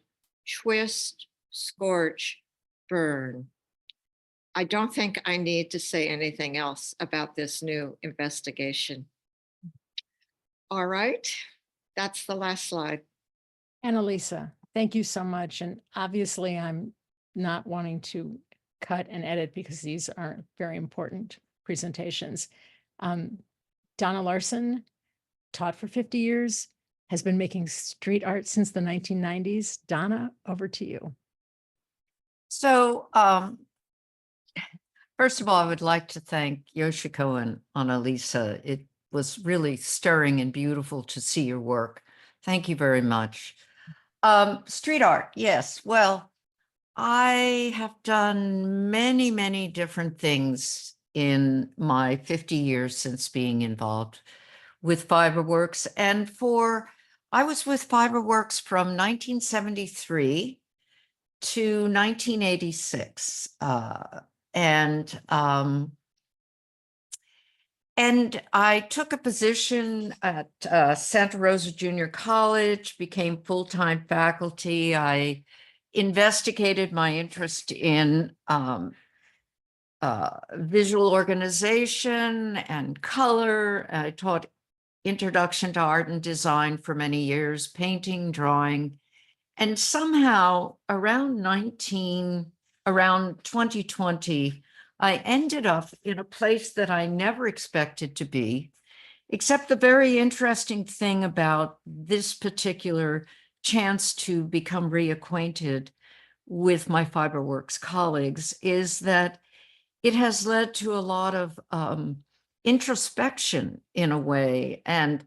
twist, scorch, burn. I don't think I need to say anything else about this new investigation. All right, that's the last slide. Annalisa, thank you so much. And obviously I'm not wanting to cut and edit because these are very important presentations. Donna Larsen taught for 50 years, has been making street art since the 1990s. Donna, over to you. So, first of all, I would like to thank Yoshiko and Annalisa. It was really stirring and beautiful to see your work. Thank you very much. Street art, yes. Well, I have done many, many different things in my 50 years since being involved with Fiberworks. And I was with Fiberworks from 1973 to 1986. And I took a position at Santa Rosa Junior College, became full-time faculty. I investigated my interest in visual organization and color. I taught Introduction to Art and Design for many years, painting, drawing, and somehow around 2020, I ended up in a place that I never expected to be, except the very interesting thing about this particular chance to become reacquainted with my Fiberworks colleagues is that it has led to a lot of introspection in a way. And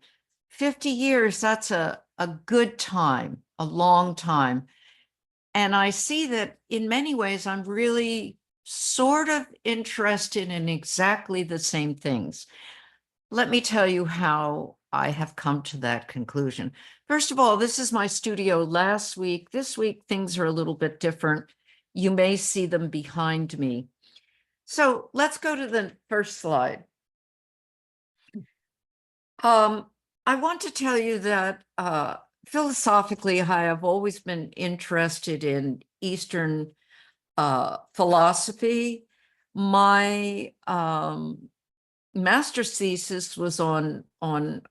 50 years, that's a good time, a long time. And I see that in many ways, I'm really sort of interested in exactly the same things. Let me tell you how I have come to that conclusion. First of all, this is my studio last week. This week, things are a little bit different. You may see them behind me. So let's go to the first slide. I want to tell you that philosophically, I have always been interested in Eastern philosophy. My master's thesis was on,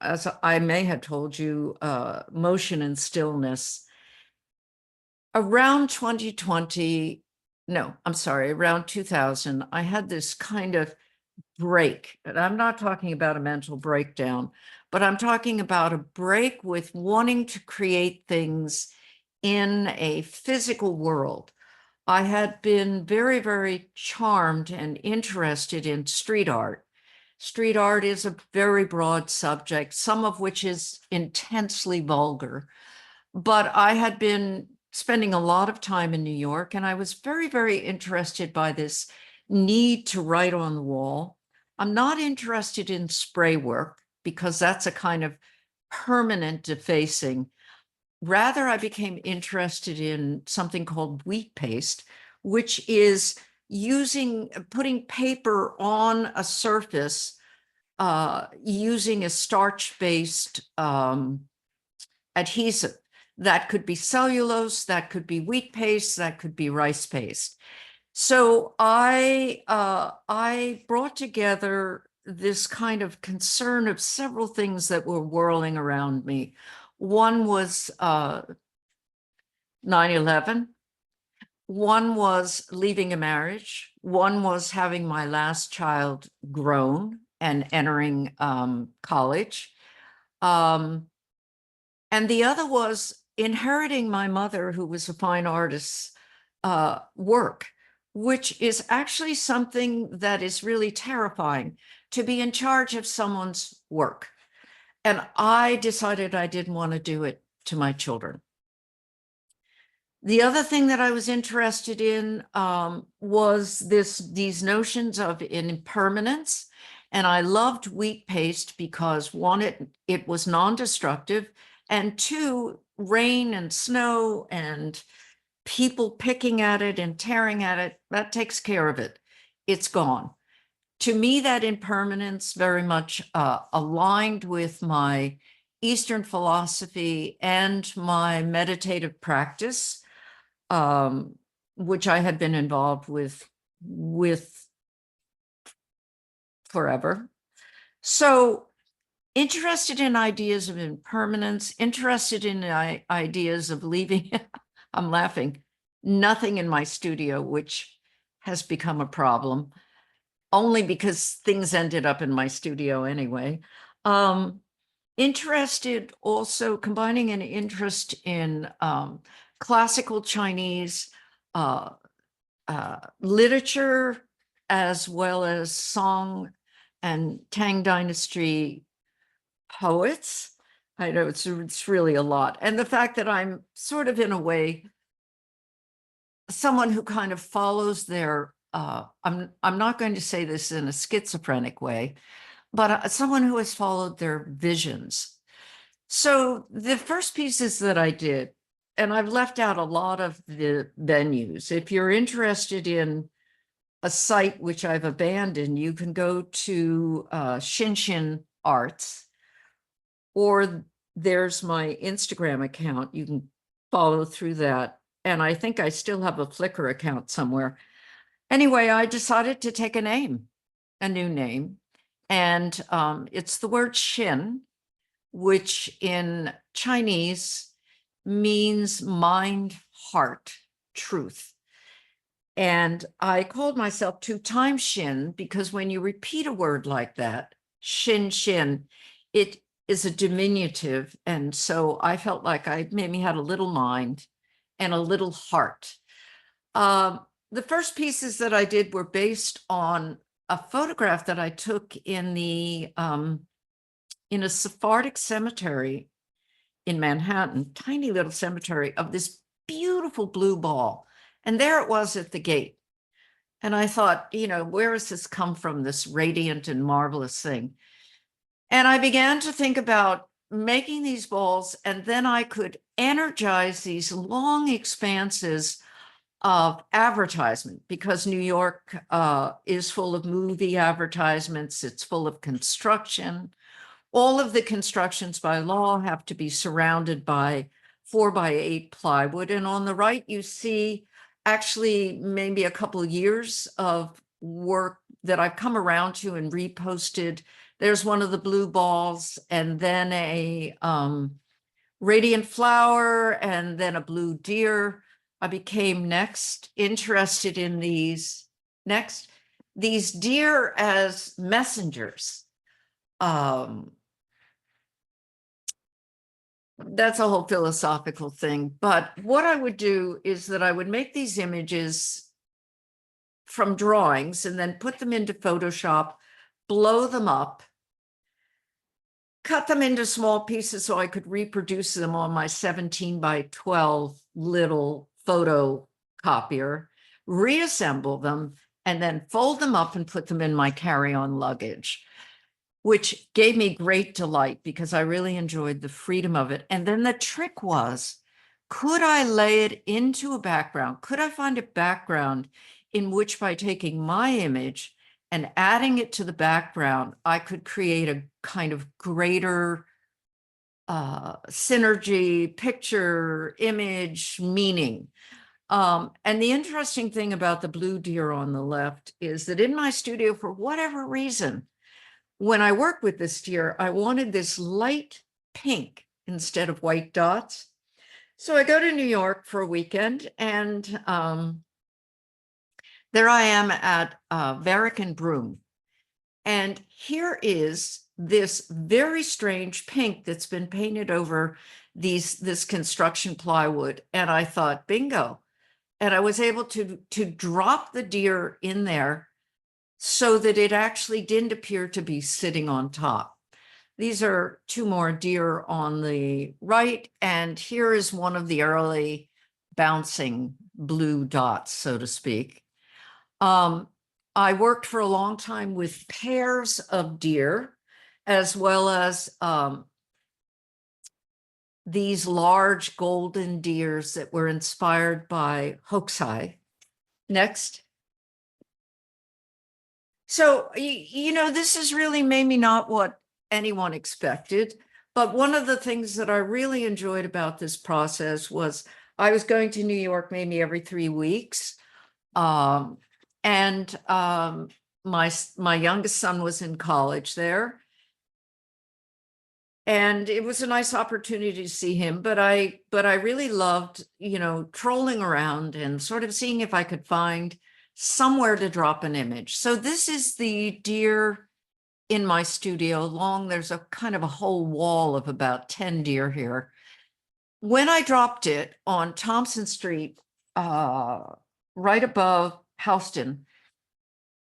as I may have told you, motion and stillness. Around 2020, no, I'm sorry, around 2000, I had this kind of break. And I'm not talking about a mental breakdown, but I'm talking about a break with wanting to create things in a physical world. I had been very, very charmed and interested in street art. Street art is a very broad subject, some of which is intensely vulgar. But I had been spending a lot of time in New York, and I was very, very interested by this need to write on the wall. I'm not interested in spray work because that's a kind of permanent defacing. Rather, I became interested in something called wheat paste, which is putting paper on a surface using a starch-based adhesive. That could be cellulose, that could be wheat paste, that could be rice paste. So I brought together this kind of concern of several things that were whirling around me. One was 9/11. One was leaving a marriage. One was having my last child grown and entering college. And the other was inheriting my mother, who was a fine artist, work, which is actually something that is really terrifying, to be in charge of someone's work. And I decided I didn't want to do it to my children. The other thing that I was interested in was these notions of impermanence. And I loved wheat paste because one, it was non-destructive, and two, rain and snow and people picking at it and tearing at it, that takes care of it. It's gone. To me, that impermanence very much aligned with my Eastern philosophy and my meditative practice, which I had been involved with forever. So interested in ideas of impermanence, interested in ideas of leaving, I'm laughing, nothing in my studio, which has become a problem, only because things ended up in my studio anyway. Interested also, combining an interest in classical Chinese literature, as well as Song and Tang Dynasty poets. I know it's really a lot. And the fact that I'm sort of, in a way, someone who kind of follows their, I'm not going to say this in a schizophrenic way, but someone who has followed their visions. So the first pieces that I did, and I've left out a lot of the venues. If you're interested in a site which I've abandoned, you can go to Shinshin Arts, or there's my Instagram account. You can follow through that. And I think I still have a Flickr account somewhere. Anyway, I decided to take a new name. And it's the word Shin, which in Chinese means mind, heart, truth. And I called myself 2 times Shin because when you repeat a word like that, Shin, it is a diminutive. And so I felt like I maybe had a little mind and a little heart. The first pieces that I did were based on a photograph that I took in a Sephardic cemetery in Manhattan, tiny little cemetery, of this beautiful blue ball. And there it was at the gate. And I thought, where has this come from, this radiant and marvelous thing? And I began to think about making these balls, and then I could energize these long expanses of advertisement, because New York is full of movie advertisements. It's full of construction. All of the constructions by law have to be surrounded by 4x8 plywood. And on the right, you see actually maybe a couple of years of work that I've come around to and reposted. There's one of the blue balls, and then a radiant flower, and then a blue deer. I became interested in these deer as messengers. That's a whole philosophical thing. But what I would do is that I would make these images from drawings and then put them into Photoshop, blow them up, cut them into small pieces so I could reproduce them on my 17x12 little photocopier, reassemble them, and then fold them up and put them in my carry-on luggage, which gave me great delight because I really enjoyed the freedom of it. And then the trick was, could I lay it into a background? Could I find a background in which, by taking my image and adding it to the background, I could create a kind of greater synergy, picture, image, meaning. And the interesting thing about the blue deer on the left is that in my studio, for whatever reason, when I worked with this deer, I wanted this light pink instead of white dots. So I go to New York for a weekend, and there I am at Varick and Broom. And here is this very strange pink that's been painted over this construction plywood. And I thought, bingo. And I was able to drop the deer in there so that it actually didn't appear to be sitting on top. These are 2 more deer on the right. And here is one of the early bouncing blue dots, so to speak. I worked for a long time with pairs of deer, as well as these large golden deers that were inspired by Hokusai. Next. So, this is really maybe not what anyone expected, but one of the things that I really enjoyed about this process was I was going to New York maybe every 3 weeks. And my youngest son was in college there. And it was a nice opportunity to see him, but I really loved, trolling around and sort of seeing if I could find somewhere to drop an image. So this is the deer in my studio. There's a kind of a whole wall of about 10 deer here. When I dropped it on Thompson Street, right above Houston,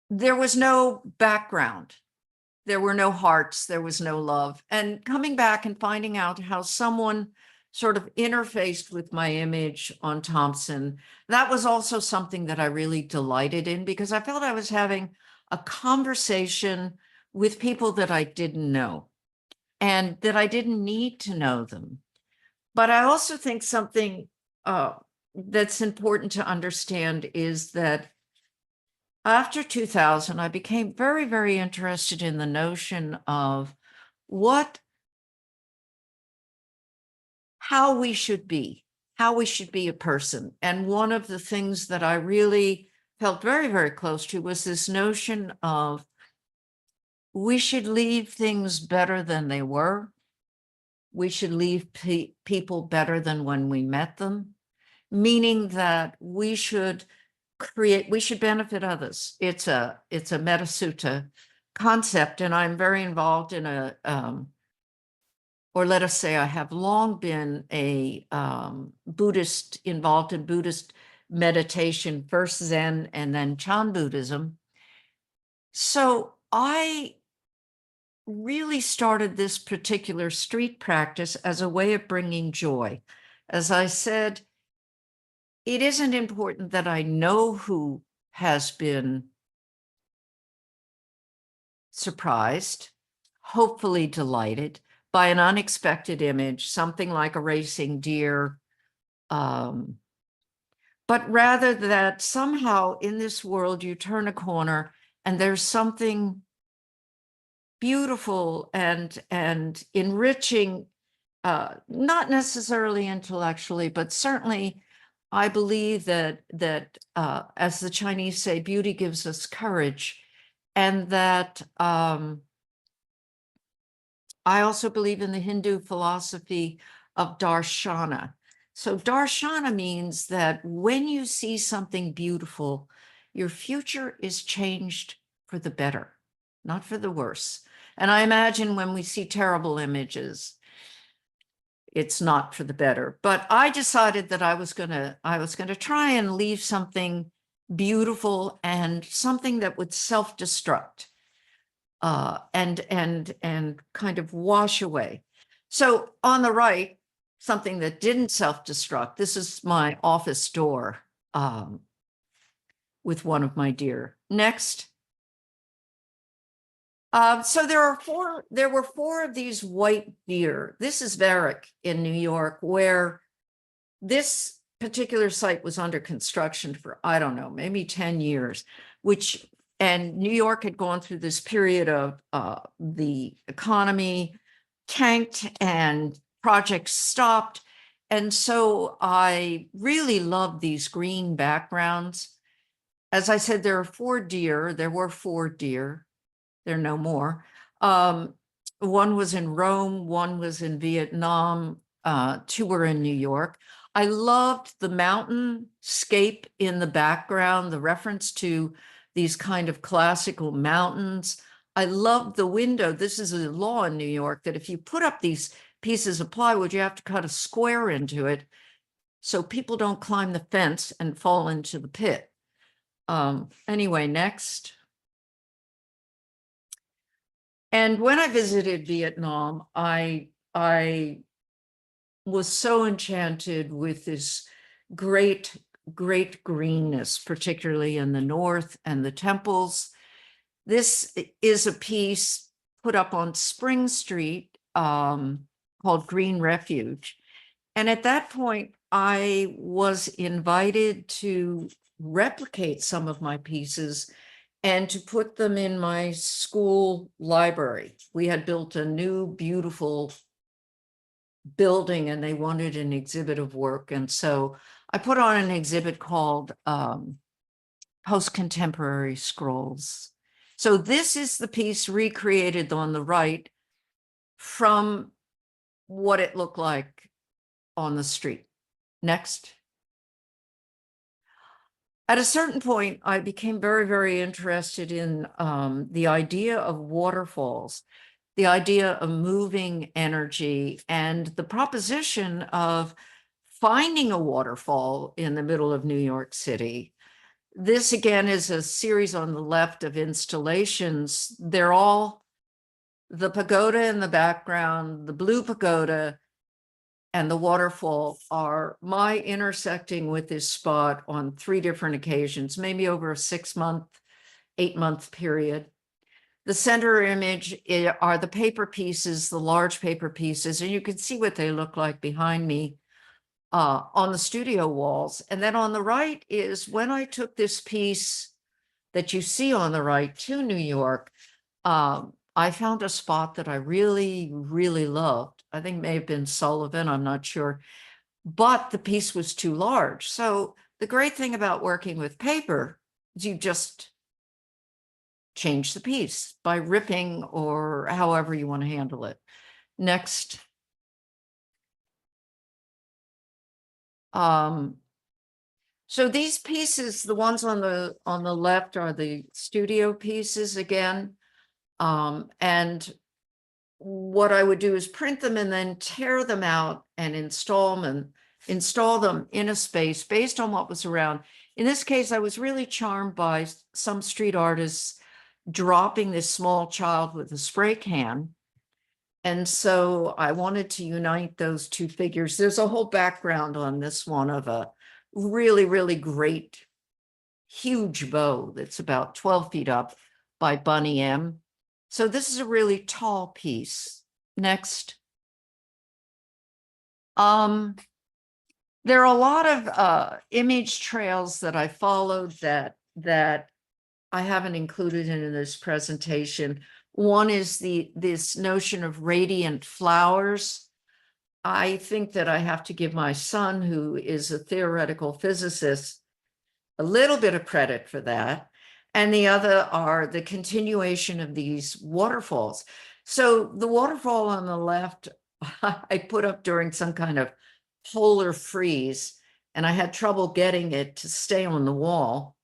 there was no background. There were no hearts. There was no love. And coming back and finding out how someone sort of interfaced with my image on Thompson, that was also something that I really delighted in, because I felt I was having a conversation with people that I didn't know and that I didn't need to know them. But I also think something that's important to understand is that after 2000, I became very, very interested in the notion of how we should be a person. And one of the things that I really felt very, very close to was this notion of we should leave things better than they were. We should leave people better than when we met them, meaning that we should we should benefit others. It's a metta sutta concept, and I'm very involved in or let us say I have long been a Buddhist, involved in Buddhist meditation, first Zen and then Chan Buddhism. So I really started this particular street practice as a way of bringing joy. As I said, it isn't important that I know who has been surprised, hopefully delighted by an unexpected image, something like a racing deer, but rather that somehow in this world you turn a corner and there's something beautiful and enriching, not necessarily intellectually, but certainly I believe that as the Chinese say, beauty gives us courage, and that I also believe in the Hindu philosophy of darshana. So darshana means that when you see something beautiful, your future is changed for the better, not for the worse. And I imagine when we see terrible images, it's not for the better. But I decided that I was gonna try and leave something beautiful and something that would self-destruct. And kind of wash away. So on the right, something that didn't self-destruct. This is my office door with one of my deer. Next. So there were four of these white deer. This is Varick in New York, where this particular site was under construction for, I don't know, maybe 10 years, and New York had gone through this period of the economy tanked and projects stopped. And so I really loved these green backgrounds. As I said, there were four deer. There are no more. One was in Rome, one was in Vietnam, two were in New York. I loved the mountainscape in the background, the reference to these kind of classical mountains. I loved the window. This is a law in New York that if you put up these pieces of plywood, you have to cut a square into it so people don't climb the fence and fall into the pit. Anyway, next. And when I visited Vietnam, I was so enchanted with this great greenness, particularly in the north and the temples. This is a piece put up on Spring Street called Green Refuge. And at that point, I was invited to replicate some of my pieces and to put them in my school library. We had built a new, beautiful building and they wanted an exhibit of work. And so I put on an exhibit called Post-Contemporary Scrolls. So this is the piece recreated on the right from what it looked like on the street. Next. At a certain point, I became very, very interested in the idea of waterfalls, the idea of moving energy, and the proposition of finding a waterfall in the middle of New York City. This, again, is a series on the left of installations. They're all the pagoda in the background, the blue pagoda, and the waterfall are my intersecting with this spot on 3 different occasions, maybe over a 6-month, 8-month period. The center image are the paper pieces, the large paper pieces, and you can see what they look like behind me on the studio walls. And then on the right is when I took this piece that you see on the right to New York, I found a spot that I really, really loved. I think it may have been Sullivan, I'm not sure, but the piece was too large. So the great thing about working with paper is you just change the piece by ripping or however you want to handle it. Next. So these pieces, the ones on the left are the studio pieces again. And what I would do is print them and then tear them out and install them in a space based on what was around. In this case, I was really charmed by some street artists dropping this small child with a spray can. And so I wanted to unite those two figures. There's a whole background on this one of a really, really great, huge bow that's about 12 feet up by Bunny M. So this is a really tall piece. Next. There are a lot of image trails that I followed that I haven't included in this presentation. One is this notion of radiant flowers. I think that I have to give my son, who is a theoretical physicist, a little bit of credit for that. And the other are the continuation of these waterfalls. So the waterfall on the left, I put up during some kind of polar freeze, and I had trouble getting it to stay on the wall.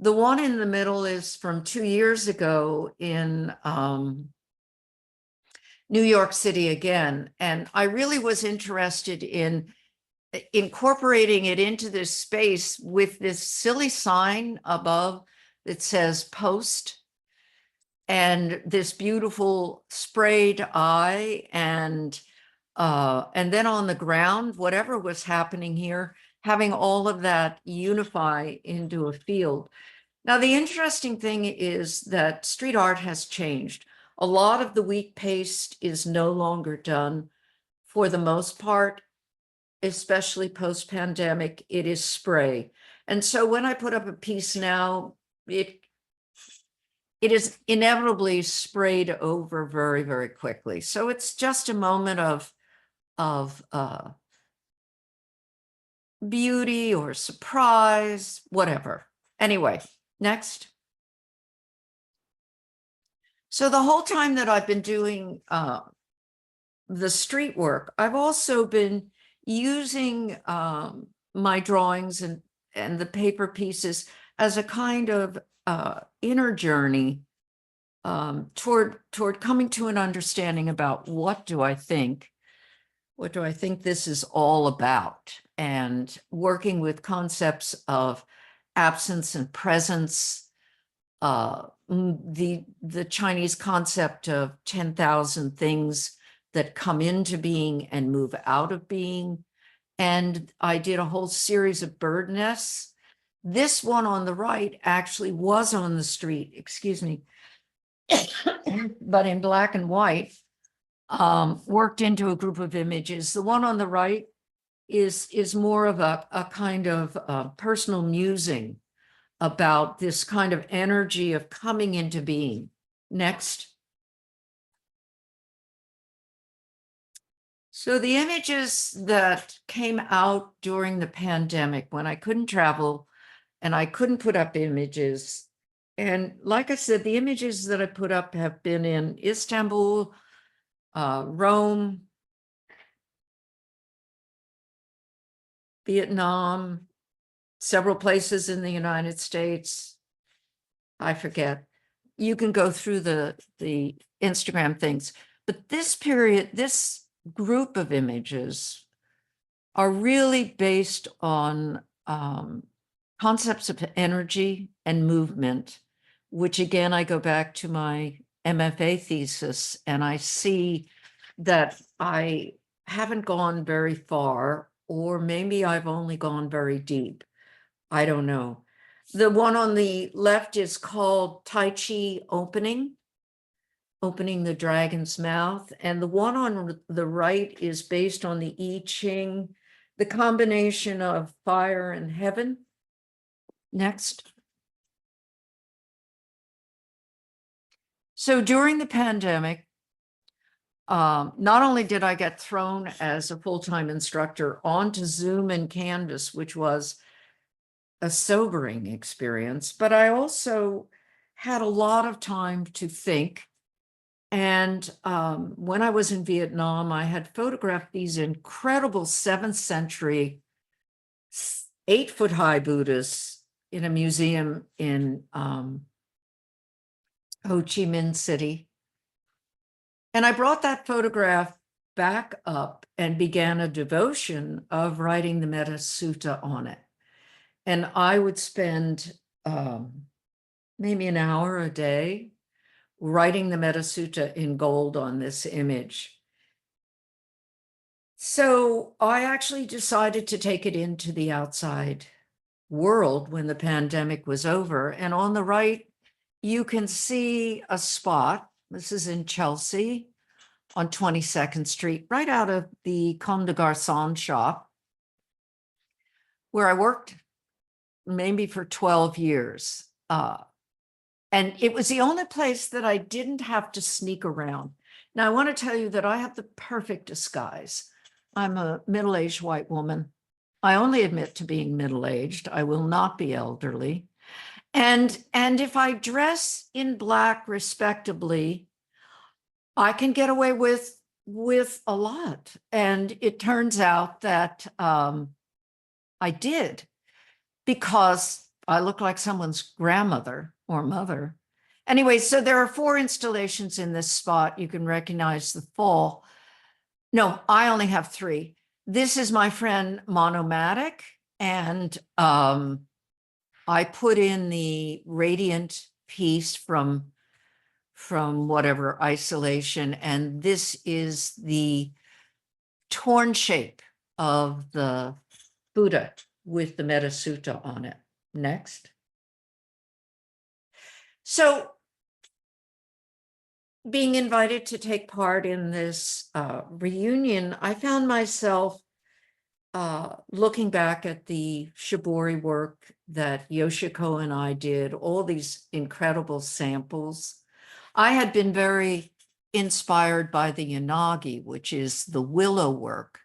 The one in the middle is from 2 years ago in New York City again. And I really was interested in incorporating it into this space with this silly sign above that says post and this beautiful sprayed eye and then on the ground, whatever was happening here, having all of that unify into a field. Now, the interesting thing is that street art has changed. A lot of the weak paste is no longer done. For the most part, especially post-pandemic, it is spray. And so when I put up a piece now, it is inevitably sprayed over very, very quickly. So it's just a moment of beauty or surprise, whatever. Anyway, next. So the whole time that I've been doing the street work, I've also been using my drawings and the paper pieces as a kind of inner journey toward coming to an understanding about what do I think this is all about, and working with concepts of absence and presence, the Chinese concept of 10,000 things that come into being and move out of being. And I did a whole series of bird nests. This one on the right actually was on the street, excuse me, but in black and white, worked into a group of images. The one on the right is more of a kind of personal musing about this kind of energy of coming into being. Next. So the images that came out during the pandemic when I couldn't travel and I couldn't put up images. And like I said, the images that I put up have been in Istanbul, Rome, Vietnam, several places in the United States. I forget. You can go through the Instagram things. But this period, this group of images are really based on concepts of energy and movement, which again, I go back to my MFA thesis, and I see that I haven't gone very far, or maybe I've only gone very deep. I don't know. The one on the left is called Tai Chi Opening the dragon's mouth. And the one on the right is based on the I Ching, the combination of fire and heaven. Next. So during the pandemic, not only did I get thrown as a full-time instructor onto Zoom and Canvas, which was a sobering experience, but I also had a lot of time to think. And when I was in Vietnam, I had photographed these incredible 7th century 8-foot-high Buddhas in a museum in Ho Chi Minh City. And I brought that photograph back up and began a devotion of writing the Metta Sutta on it. And I would spend maybe an hour a day writing the Metta Sutta in gold on this image. So I actually decided to take it into the outside world when the pandemic was over. And on the right, you can see a spot. This is in Chelsea on 22nd Street, right out of the Comme des Garçons shop, where I worked maybe for 12 years. And it was the only place that I didn't have to sneak around. Now, I want to tell you that I have the perfect disguise. I'm a middle-aged white woman. I only admit to being middle-aged. I will not be elderly. And if I dress in black respectably, I can get away with a lot. And it turns out that I did, because I look like someone's grandmother or mother. Anyway, so there are 4 installations in this spot. You can recognize the fall. No, I only have 3. This is my friend Monomatic, and I put in the radiant piece from whatever isolation, and this is the torn shape of the Buddha with the Metta Sutta on it. Next. So being invited to take part in this reunion, I found myself looking back at the shibori work that Yoshiko and I did, all these incredible samples. I had been very inspired by the yanagi, which is the willow work.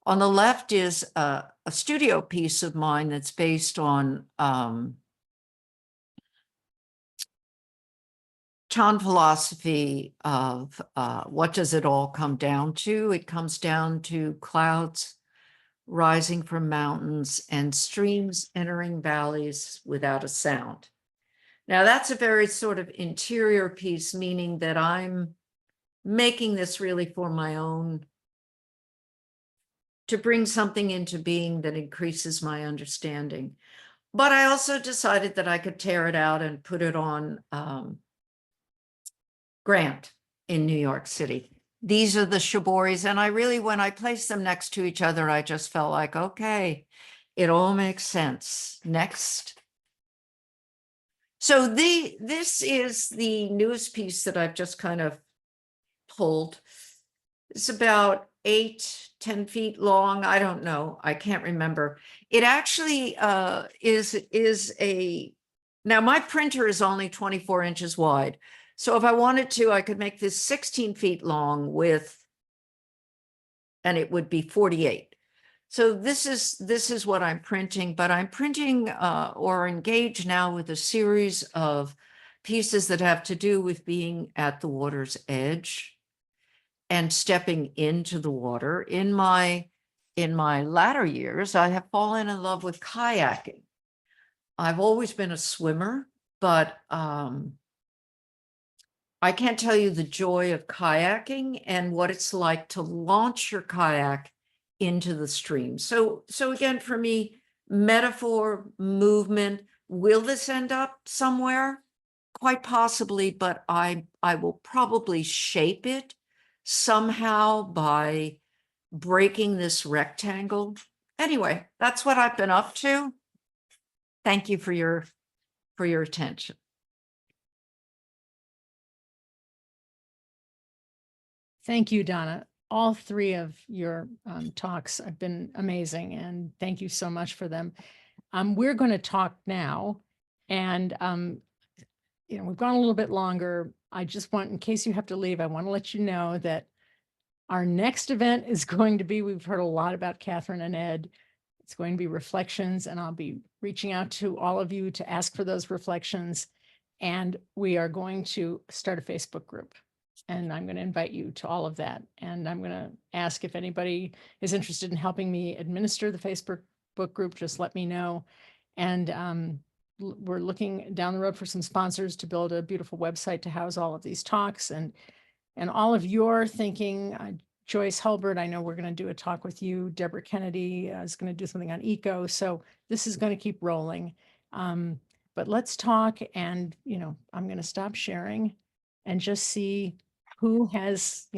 On the left is a studio piece of mine that's based on Chan philosophy of what does it all come down to? It comes down to clouds rising from mountains and streams entering valleys without a sound. Now, that's a very sort of interior piece, meaning that I'm making this really for my own, to bring something into being that increases my understanding. But I also decided that I could tear it out and put it on Grant in New York City. These are the shiboris, and I really, when I placed them next to each other, I just felt like, okay, it all makes sense. Next. So this is the newest piece that I've just kind of pulled. It's about 8-10 feet long. I don't know. I can't remember. It actually is a, now my printer is only 24 inches wide. So if I wanted to, I could make this 16 feet long and it would be 48. So this is what I'm printing, but I'm printing or engaged now with a series of pieces that have to do with being at the water's edge and stepping into the water. In my latter years, I have fallen in love with kayaking. I've always been a swimmer, but I can't tell you the joy of kayaking and what it's like to launch your kayak into the stream. So again, for me, metaphor, movement, will this end up somewhere? Quite possibly, but I will probably shape it somehow by breaking this rectangle. Anyway, that's what I've been up to. Thank you for your attention. Thank you, Donna. All 3 of your talks have been amazing, and thank you so much for them. We're going to talk now, and we've gone a little bit longer. I just want, in case you have to leave, I want to let you know that our next event is going to be, we've heard a lot about Catherine and Ed. It's going to be reflections, and I'll be reaching out to all of you to ask for those reflections. And we are going to start a Facebook group. And I'm going to invite you to all of that. And I'm going to ask if anybody is interested in helping me administer the Facebook book group, just let me know. And we're looking down the road for some sponsors to build a beautiful website to house all of these talks and all of your thinking. Joyce Hulbert, I know we're going to do a talk with you. Deborah Kennedy is going to do something on eco. So this is going to keep rolling. But let's talk, and, I'm going to stop sharing and just see who has,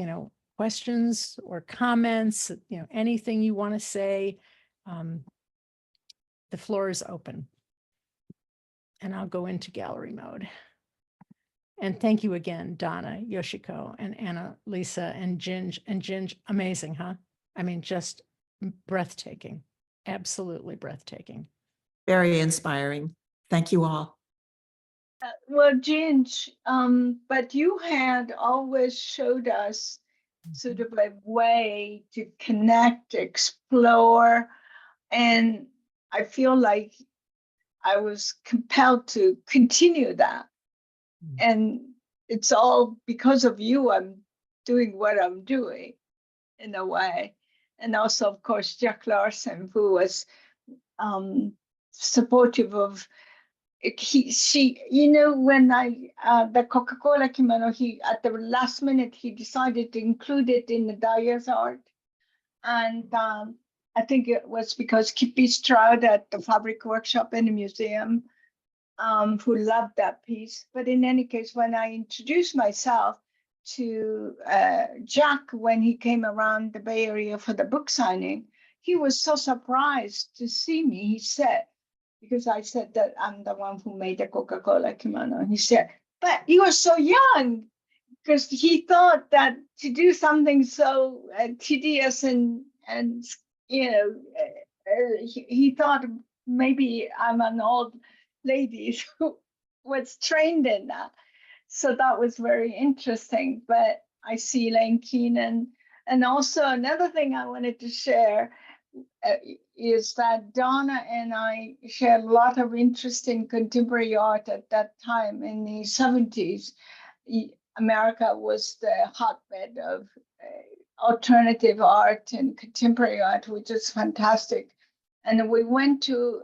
questions or comments, anything you want to say. The floor is open. And I'll go into gallery mode. And thank you again, Donna, Yoshiko, and Annalisa, and Ginge. Amazing, huh? I mean, just breathtaking. Absolutely breathtaking. Very inspiring. Thank you all. Well, Ginge, but you had always showed us sort of a way to connect, explore, and I feel like I was compelled to continue that. And it's all because of you, I'm doing what I'm doing in a way. And also, of course, Jack Larsen, who was supportive of when the Coca-Cola kimono, he at the last minute he decided to include it in the Dyer's art, and I think it was because Kippy Stroud at the Fabric Workshop in the museum, who loved that piece. But in any case, when I introduced myself to Jack when he came around the Bay Area for the book signing, he was so surprised to see me. He said, because I said that I'm the one who made the Coca-Cola kimono. And he said, but you are so young, because he thought that to do something so tedious and he thought maybe I'm an old lady who was trained in that. So that was very interesting. But I see Elaine Keenan. And also another thing I wanted to share is that Donna and I shared a lot of interest in contemporary art at that time in the 70s. America was the hotbed of alternative art and contemporary art, which is fantastic. And we went to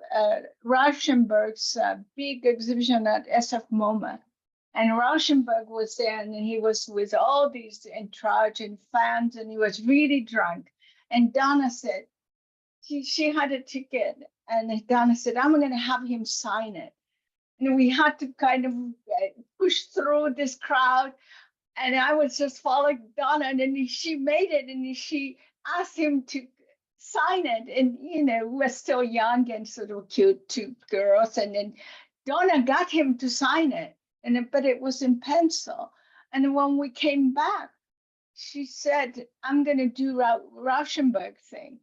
Rauschenberg's big exhibition at SF MoMA. And Rauschenberg was there, and he was with all these entourage and fans, and he was really drunk. And Donna said, she had a ticket, and Donna said, I'm going to have him sign it. And we had to kind of push through this crowd. And I was just following Donna, and then she made it, and she asked him to sign it. And, we're still young and sort of cute two girls. And then Donna got him to sign it, but it was in pencil. And when we came back, she said, I'm going to do Rauschenberg thing.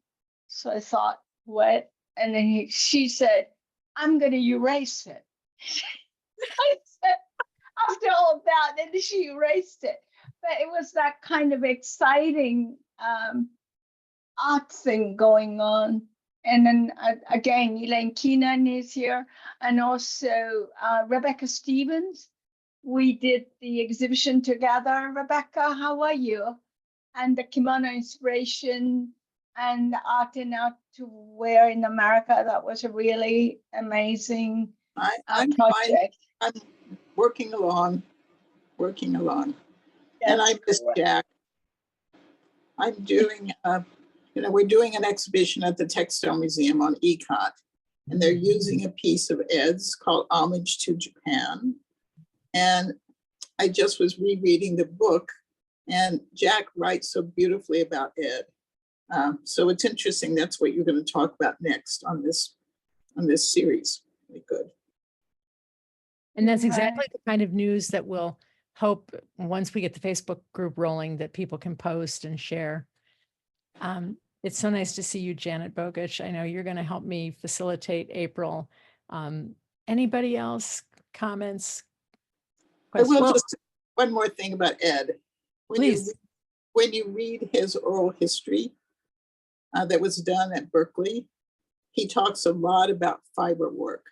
So I thought, what? And then she said, I'm going to erase it. I said, after all that, and she erased it. But it was that kind of exciting art thing going on. And then again, Elaine Keenan is here, and also Rebecca Stevens. We did the exhibition together. Rebecca, how are you? And the kimono inspiration and art and out to wear in America. That was a really amazing project. I'm working along. That's and I miss cool. Jack. I'm doing, we're doing an exhibition at the Textile Museum on ECOT, and they're using a piece of Ed's called Homage to Japan. And I just was rereading the book, and Jack writes so beautifully about Ed. So it's interesting. That's what you're going to talk about next on this series. Very good. And that's exactly the kind of news that we'll hope once we get the Facebook group rolling that people can post and share. It's so nice to see you, Janet Bogich. I know you're going to help me facilitate April. Anybody else? Comments? I will Questions? just say one more thing about Ed. Please. When you read his oral history that was done at Berkeley, he talks a lot about fiber work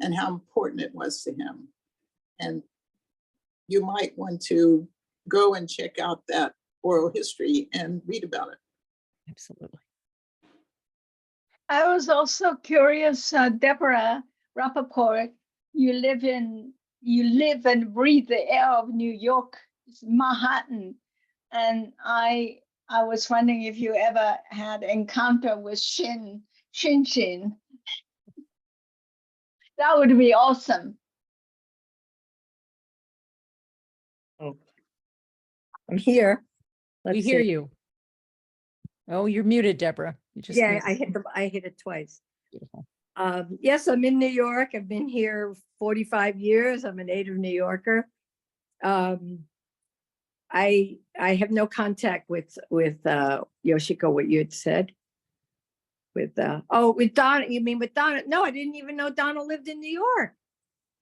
and how important it was to him. And you might want to go and check out that oral history and read about it. Absolutely. I was also curious, Deborah Rappaport, you live and breathe the air of New York, Manhattan. And I was wondering if you ever had encounter with Shin. That would be awesome. I'm here. We Let's hear see. you. Oh, you're muted, Deborah. You just Yeah, muted. I hit it twice. Beautiful. Yes, I'm in New York. I've been here 45 years. I'm a native New Yorker. I have no contact with Yoshiko, what you had said. With Donna, you mean with Donna? No, I didn't even know Donna lived in New York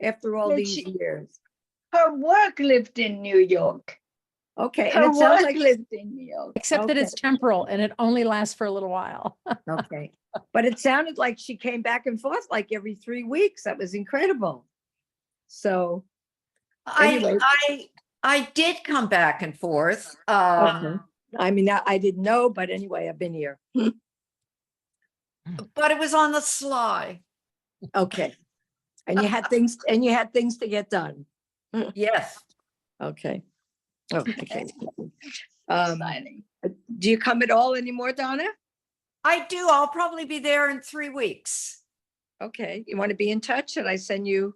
after all Did these she? years. Her work lived in New York. Okay, and Her it sounds work like lived in New York. Except that it's temporal and it only lasts for a little while. okay, but it sounded like she came back and forth like every 3 weeks. That was incredible. So anyway. I did come back and forth. Okay. I mean, I didn't know, but anyway, I've been here. But it was on the sly. Okay. And you had things to get done. Yes. Okay. Oh, okay. Exciting. Do you come at all anymore, Donna? I do. I'll probably be there in 3 weeks. Okay. You want to be in touch? Should I send you?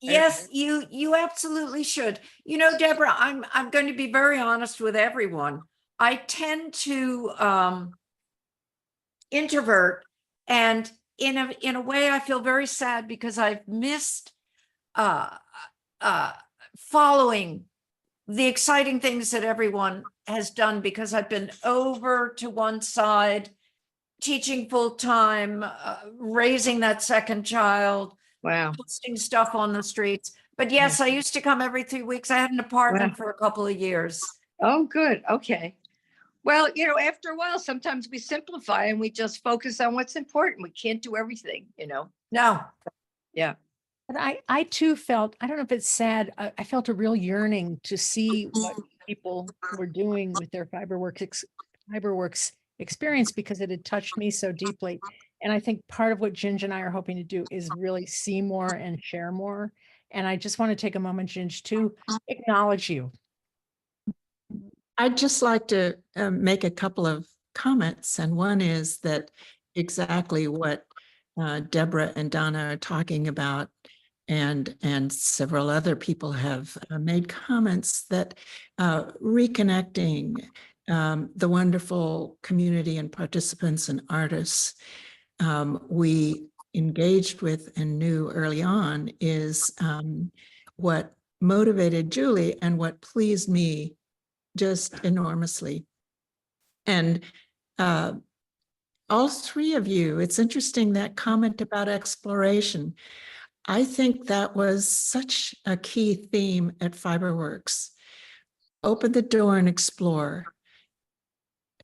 Yes, you absolutely should. You know, Deborah, I'm going to be very honest with everyone. I tend to introvert, and in a way I feel very sad because I've missed following the exciting things that everyone has done because I've been over to one side, teaching full time, raising that second child, Wow. posting stuff on the streets. But yes, I used to come every 3 weeks. I had an apartment for a couple of years. Oh, good. Okay. Well, after a while, sometimes we simplify and we just focus on what's important. We can't do everything, No. Yeah. But I too felt, I don't know if it's sad, I felt a real yearning to see what people were doing with their Fiberworks experience because it had touched me so deeply. And I think part of what Ginge and I are hoping to do is really see more and share more. And I just want to take a moment, Ginge, to acknowledge you. I'd just like to make a couple of comments. And one is that exactly what Deborah and Donna are talking about, and several other people have made comments that reconnecting the wonderful community and participants and artists we engaged with and knew early on is what motivated Julie and what pleased me just enormously. And all three of you, it's interesting that comment about exploration. I think that was such a key theme at Fiberworks. Open the door and explore.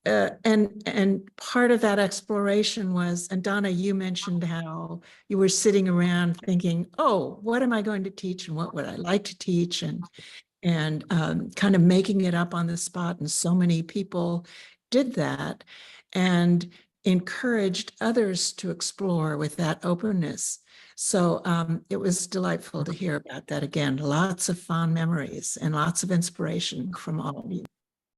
And part of that exploration was, and Donna, you mentioned how you were sitting around thinking, oh, what am I going to teach and what would I like to teach? And kind of making it up on the spot. And so many people did that and encouraged others to explore with that openness. So it was delightful to hear about that again. Lots of fond memories and lots of inspiration from all of you.